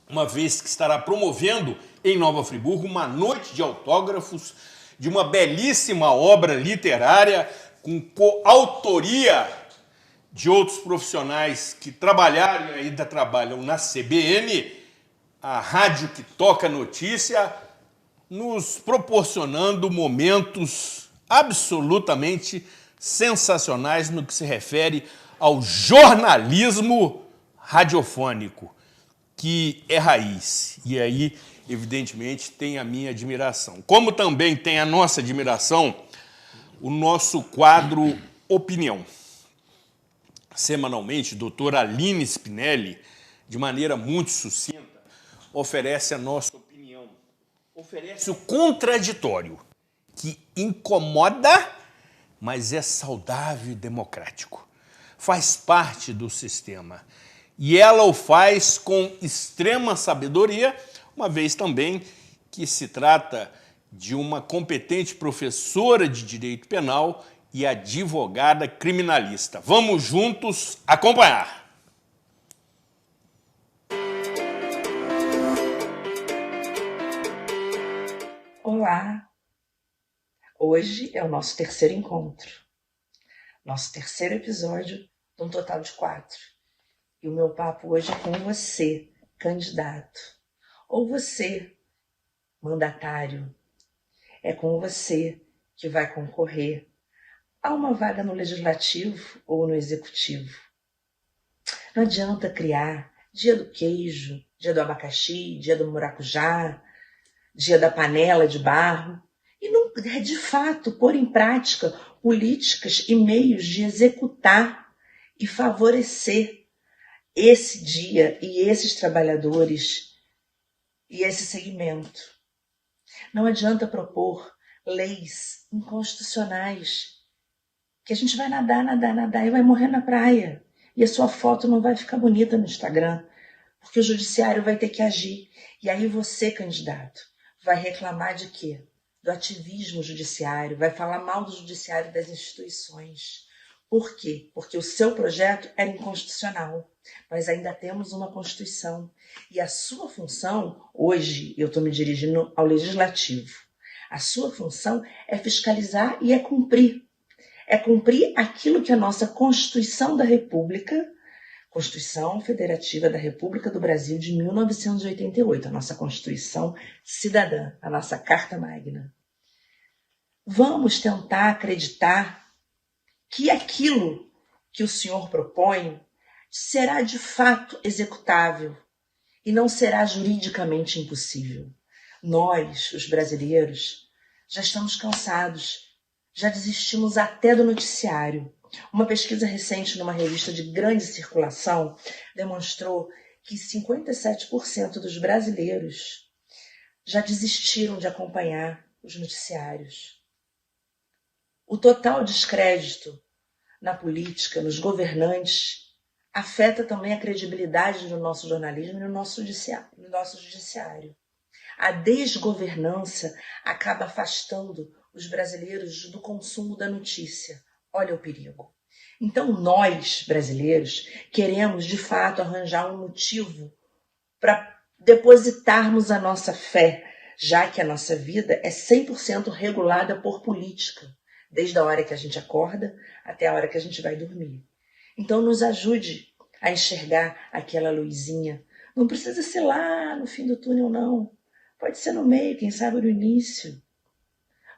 Speaker 1: uma vez que estará promovendo em Nova Friburgo uma noite de autógrafos de uma belíssima obra literária com coautoria de outros profissionais que trabalharam e ainda trabalham na CBN, a rádio que toca notícia, nos proporcionando momentos absolutamente sensacionais no que se refere ao jornalismo radiofônico, que é raiz. E aí, evidentemente, tem a minha admiração. Como também tem a nossa admiração o nosso quadro Opinião. Semanalmente, a doutora Aline Spinelli, de maneira muito sucinta, oferece a nossa opinião. Oferece o contraditório, que incomoda, mas é saudável e democrático. Faz parte do sistema. E ela o faz com extrema sabedoria, uma vez também que se trata de uma competente professora de direito penal e advogada criminalista. Vamos juntos acompanhar.
Speaker 8: Olá! Hoje é o nosso terceiro encontro, nosso terceiro episódio de um total de 4. E o meu papo hoje é com você, candidato, ou você, mandatário. É com você que vai concorrer a uma vaga no Legislativo ou no Executivo. Não adianta criar dia do queijo, dia do abacaxi, dia do maracujá, dia da panela de barro, e não, de fato, pôr em prática políticas e meios de executar e favorecer esse dia e esses trabalhadores e esse segmento. Não adianta propor leis inconstitucionais que a gente vai nadar e vai morrer na praia. E a sua foto não vai ficar bonita no Instagram, porque o judiciário vai ter que agir. E aí você, candidato, vai reclamar de quê? Do ativismo judiciário, vai falar mal do judiciário e das instituições. Por quê? Porque o seu projeto era inconstitucional. Nós ainda temos uma Constituição. E a sua função, hoje eu estou me dirigindo ao Legislativo, a sua função é fiscalizar e é cumprir. É cumprir aquilo que a nossa Constituição da República, Constituição Federativa da República do Brasil de 1988, a nossa Constituição Cidadã, a nossa Carta Magna. Vamos tentar acreditar que aquilo que o senhor propõe será de fato executável e não será juridicamente impossível. Nós, os brasileiros, já estamos cansados, já desistimos até do noticiário. Uma pesquisa recente numa revista de grande circulação demonstrou que 57% dos brasileiros já desistiram de acompanhar os noticiários. O total descrédito na política, nos governantes, afeta também a credibilidade do nosso jornalismo e no nosso judiciário. A desgovernança acaba afastando os brasileiros do consumo da notícia. Olha o perigo. Então nós, brasileiros, queremos de fato arranjar um motivo para depositarmos a nossa fé, já que a nossa vida é 100% regulada por política, desde a hora que a gente acorda até a hora que a gente vai dormir. Então nos ajude a enxergar aquela luzinha. Não precisa ser lá no fim do túnel, não. Pode ser no meio, quem sabe no início.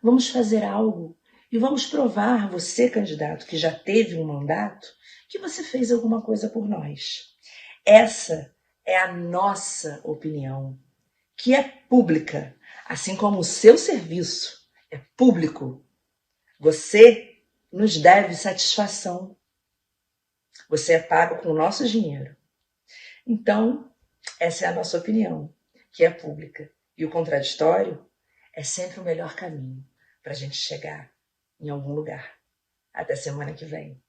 Speaker 8: Vamos fazer algo e vamos provar, você, candidato, que já teve um mandato, que você fez alguma coisa por nós. Essa é a nossa opinião, que é pública, assim como o seu serviço é público. Você nos deve satisfação. Você é pago com o nosso dinheiro. Então, essa é a nossa opinião, que é pública. E o contraditório é sempre o melhor caminho para a gente chegar em algum lugar. Até semana que vem.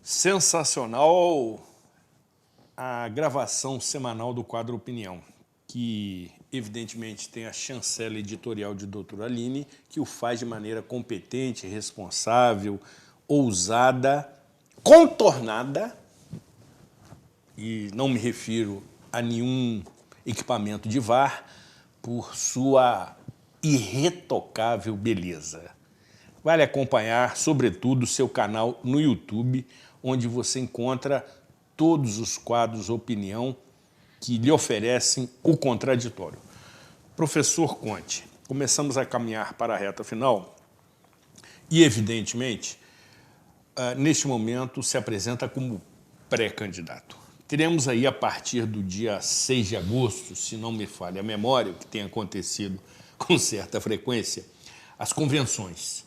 Speaker 1: Sensacional a gravação semanal do quadro Opinião, que evidentemente tem a chancela editorial de doutora Aline, que o faz de maneira competente, responsável, ousada, contornada, e não me refiro a nenhum equipamento de VAR, por sua irretocável beleza. Vale acompanhar, sobretudo, o seu canal no YouTube, onde você encontra todos os quadros Opinião que lhe oferecem o contraditório. Professor Conte, começamos a caminhar para a reta final e, evidentemente, neste momento se apresenta como pré-candidato. Teremos aí, a partir do dia 6 de agosto, se não me falha a memória, o que tem acontecido com certa frequência, as convenções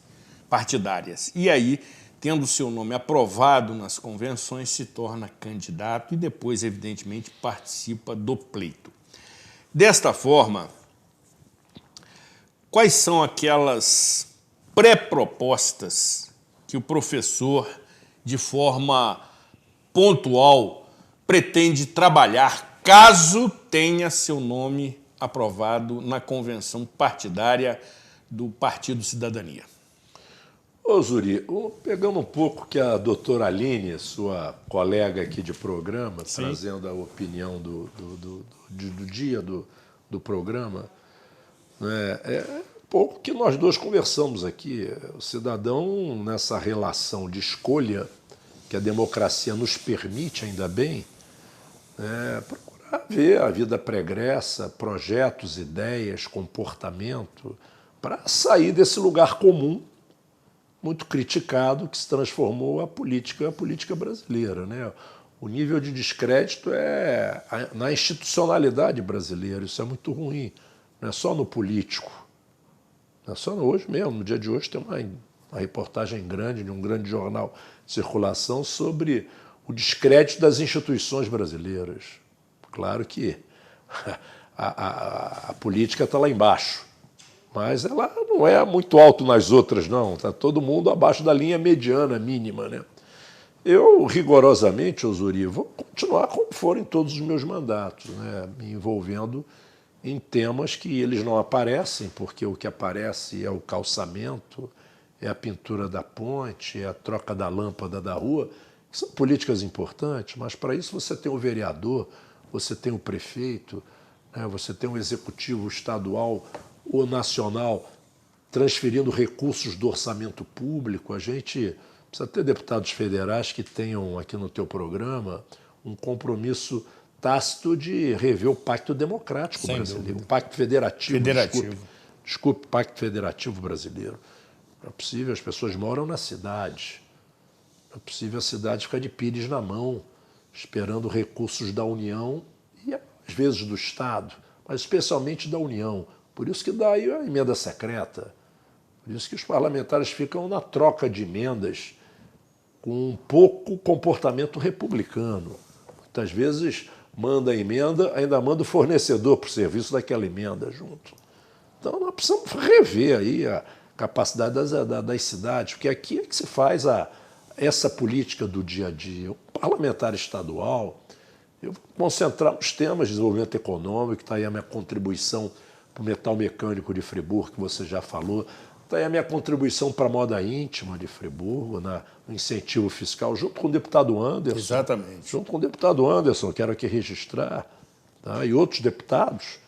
Speaker 1: partidárias. E aí, tendo seu nome aprovado nas convenções, se torna candidato e depois, evidentemente, participa do pleito. Desta forma, quais são aquelas pré-propostas que o professor, de forma pontual, pretende trabalhar caso tenha seu nome aprovado na convenção partidária do Partido Cidadania?
Speaker 6: Ô Zuri, pegando um pouco que a doutora Aline, sua colega aqui de programa, sim, trazendo a opinião do dia do programa, né, é pouco que nós dois conversamos aqui. O cidadão, nessa relação de escolha que a democracia nos permite, ainda bem, procurar ver a vida pregressa, projetos, ideias, comportamento, para sair desse lugar comum muito criticado que se transformou a política brasileira, né? O nível de descrédito é na institucionalidade brasileira, isso é muito ruim, não é só no político, não é só hoje mesmo, no dia de hoje tem uma reportagem grande de um grande jornal de circulação sobre o descrédito das instituições brasileiras. Claro que a política está lá embaixo, mas ela não é muito alto nas outras, não. Está todo mundo abaixo da linha mediana, mínima, né? Eu, rigorosamente, Osuri, vou continuar como foram em todos os meus mandatos, né? Me envolvendo em temas que eles não aparecem, porque o que aparece é o calçamento, é a pintura da ponte, é a troca da lâmpada da rua, que são políticas importantes, mas para isso você tem o vereador, você tem o prefeito, né? Você tem o executivo estadual ou nacional transferindo recursos do orçamento público. A gente precisa ter deputados federais que tenham aqui no teu programa um compromisso tácito de rever o Pacto Democrático Brasileiro, o Pacto Federativo. Desculpe, Pacto Federativo Brasileiro. Não é possível, as pessoas moram na cidade. Não é possível a cidade ficar de pires na mão, esperando recursos da União e, às vezes, do Estado, mas especialmente da União. Por isso que dá aí a emenda secreta. Por isso que os parlamentares ficam na troca de emendas com um pouco comportamento republicano. Muitas vezes manda a emenda, ainda manda o fornecedor para o serviço daquela emenda junto. Então nós precisamos rever aí a capacidade das cidades, porque aqui é que se faz essa política do dia a dia. O parlamentar estadual, eu vou concentrar nos temas de desenvolvimento econômico, que está aí a minha contribuição para o metal mecânico de Friburgo, que você já falou, está aí a minha contribuição para a moda íntima de Friburgo, no incentivo fiscal, junto com o deputado Anderson.
Speaker 1: Exatamente.
Speaker 6: Junto com o deputado Anderson, quero aqui registrar, tá? E outros deputados,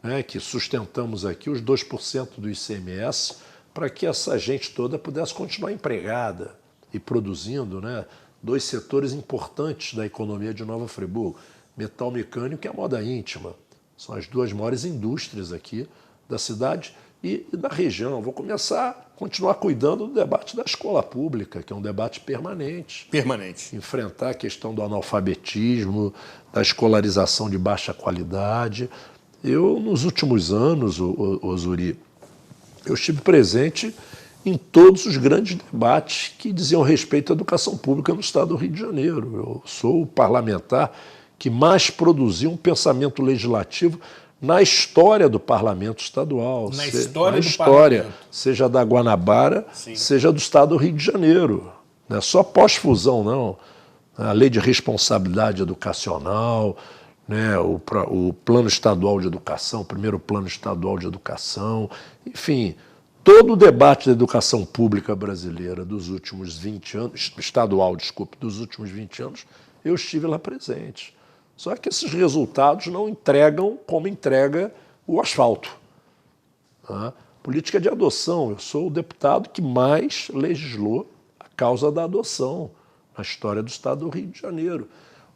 Speaker 6: né, que sustentamos aqui os 2% do ICMS para que essa gente toda pudesse continuar empregada e produzindo, né, dois setores importantes da economia de Nova Friburgo, metal mecânico e a moda íntima. São as duas maiores indústrias aqui da cidade e da região. Vou continuar cuidando do debate da escola pública, que é um debate permanente. Enfrentar a questão do analfabetismo, da escolarização de baixa qualidade. Eu, nos últimos anos, Osuri, eu estive presente em todos os grandes debates que diziam respeito à educação pública no estado do Rio de Janeiro. Eu sou o parlamentar que mais produziu um pensamento legislativo na história do parlamento estadual.
Speaker 1: Na história,
Speaker 6: seja da Guanabara, seja do estado do Rio de Janeiro. Não é só pós-fusão, não. A lei de responsabilidade educacional, né, o plano estadual de educação, o primeiro plano estadual de educação, enfim, todo o debate da educação pública brasileira dos últimos 20 anos, dos últimos 20 anos, eu estive lá presente. Só que esses resultados não entregam como entrega o asfalto. Tá? Política de adoção. Eu sou o deputado que mais legislou a causa da adoção na história do estado do Rio de Janeiro.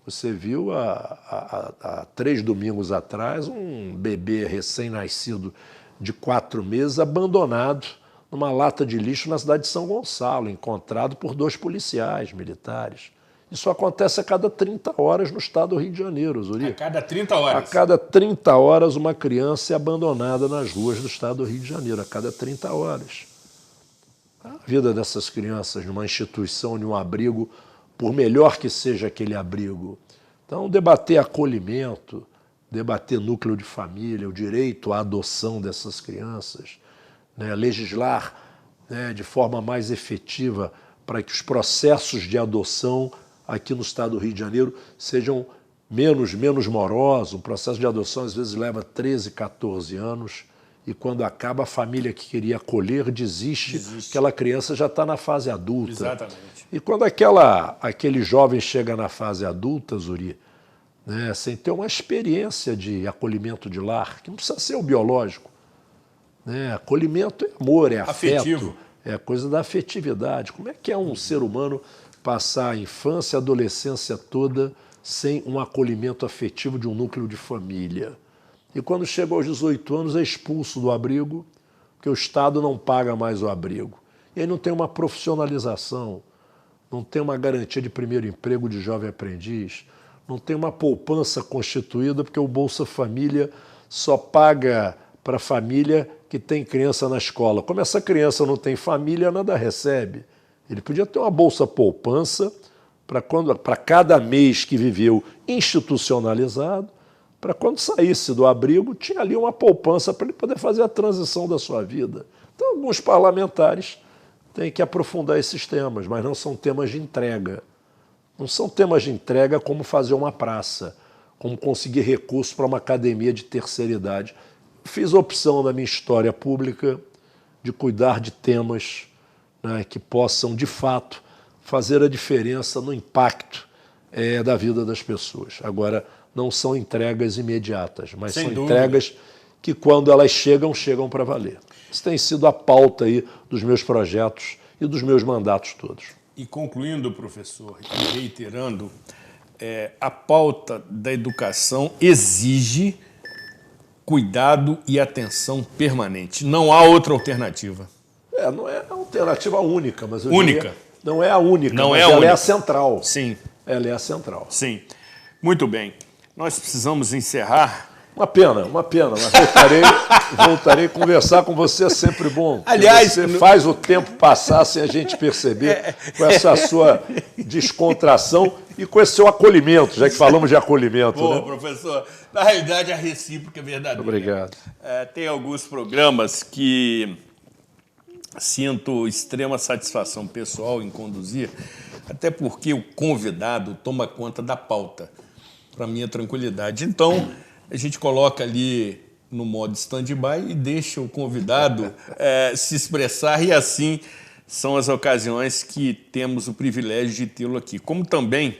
Speaker 6: Você viu há 3 domingos atrás um bebê recém-nascido de 4 meses abandonado numa lata de lixo na cidade de São Gonçalo, encontrado por 2 policiais militares. Isso acontece a cada 30 horas no estado do Rio de Janeiro, Zuri.
Speaker 1: A cada 30 horas?
Speaker 6: A cada 30 horas uma criança é abandonada nas ruas do estado do Rio de Janeiro, a cada 30 horas. A vida dessas crianças numa instituição, num abrigo, por melhor que seja aquele abrigo. Então, debater acolhimento, debater núcleo de família, o direito à adoção dessas crianças, né, legislar, né, de forma mais efetiva para que os processos de adoção aqui no estado do Rio de Janeiro sejam menos morosos. O processo de adoção às vezes leva 13, 14 anos e quando acaba a família que queria acolher desiste. Aquela criança já está na fase adulta.
Speaker 1: Exatamente.
Speaker 6: E quando aquele jovem chega na fase adulta, Zuri, né, sem ter uma experiência de acolhimento de lar, que não precisa ser o biológico, né, acolhimento é amor, é afetivo, é a coisa da afetividade. Como é que é um ser humano passar a infância, a adolescência toda sem um acolhimento afetivo de um núcleo de família? E quando chega aos 18 anos é expulso do abrigo, porque o Estado não paga mais o abrigo. E aí não tem uma profissionalização, não tem uma garantia de primeiro emprego de jovem aprendiz, não tem uma poupança constituída, porque o Bolsa Família só paga para a família que tem criança na escola. Como essa criança não tem família, nada recebe. Ele podia ter uma bolsa poupança para cada mês que viveu institucionalizado, para quando saísse do abrigo, tinha ali uma poupança para ele poder fazer a transição da sua vida. Então, alguns parlamentares têm que aprofundar esses temas, mas não são temas de entrega. Não são temas de entrega como fazer uma praça, como conseguir recursos para uma academia de terceira idade. Fiz a opção na minha história pública de cuidar de temas, né, que possam, de fato, fazer a diferença no impacto da vida das pessoas. Agora, não são entregas imediatas, mas
Speaker 1: Sem
Speaker 6: são
Speaker 1: dúvida.
Speaker 6: entregas que, quando elas chegam, chegam para valer. Isso tem sido a pauta aí dos meus projetos e dos meus mandatos todos.
Speaker 1: E concluindo, professor, e reiterando, a pauta da educação exige cuidado e atenção permanente. Não há outra alternativa.
Speaker 6: Não é a alternativa única, mas eu
Speaker 1: Única.
Speaker 6: diria, não é a única,
Speaker 1: Não
Speaker 6: mas
Speaker 1: é a
Speaker 6: ela
Speaker 1: única.
Speaker 6: é a central.
Speaker 1: Sim,
Speaker 6: Ela é a central.
Speaker 1: sim. Muito bem. Nós precisamos encerrar.
Speaker 6: Uma pena, mas voltarei a conversar com você, é sempre bom.
Speaker 1: Aliás,
Speaker 6: você faz o tempo passar sem a gente perceber, com essa sua descontração e com esse seu acolhimento, já que falamos de acolhimento.
Speaker 1: Pô,
Speaker 6: né?
Speaker 1: professor, na realidade a recíproca é verdadeira.
Speaker 6: Obrigado.
Speaker 1: Tem alguns programas que sinto extrema satisfação pessoal em conduzir, até porque o convidado toma conta da pauta, para minha tranquilidade. Então, a gente coloca ali no modo stand-by e deixa o convidado se expressar, e assim são as ocasiões que temos o privilégio de tê-lo aqui. Como também,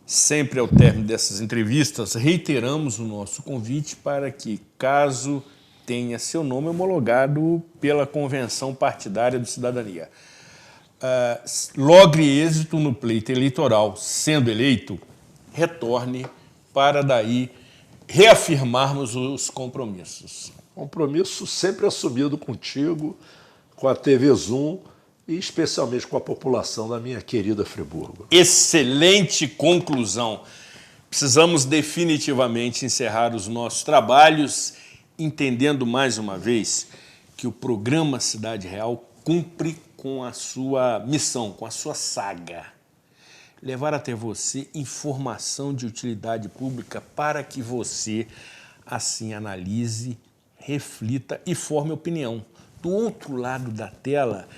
Speaker 1: sempre ao término dessas entrevistas, reiteramos o nosso convite para que, caso tenha seu nome homologado pela Convenção Partidária do Cidadania, logre êxito no pleito eleitoral, sendo eleito, retorne para daí reafirmarmos os compromissos.
Speaker 6: Compromisso sempre assumido contigo, com a TV Zoom e especialmente com a população da minha querida Friburgo.
Speaker 1: Excelente conclusão. Precisamos definitivamente encerrar os nossos trabalhos, entendendo mais uma vez que o programa Cidade Real cumpre com a sua missão, com a sua saga. Levar até você informação de utilidade pública para que você assim analise, reflita e forme opinião. Do outro lado da tela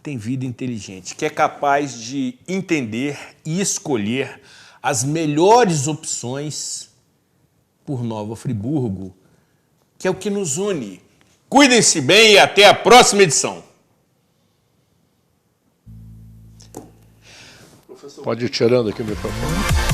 Speaker 1: tem vida inteligente, que é capaz de entender e escolher as melhores opções por Nova Friburgo, que é o que nos une. Cuidem-se bem e até a próxima edição.
Speaker 6: Pode ir tirando aqui o microfone.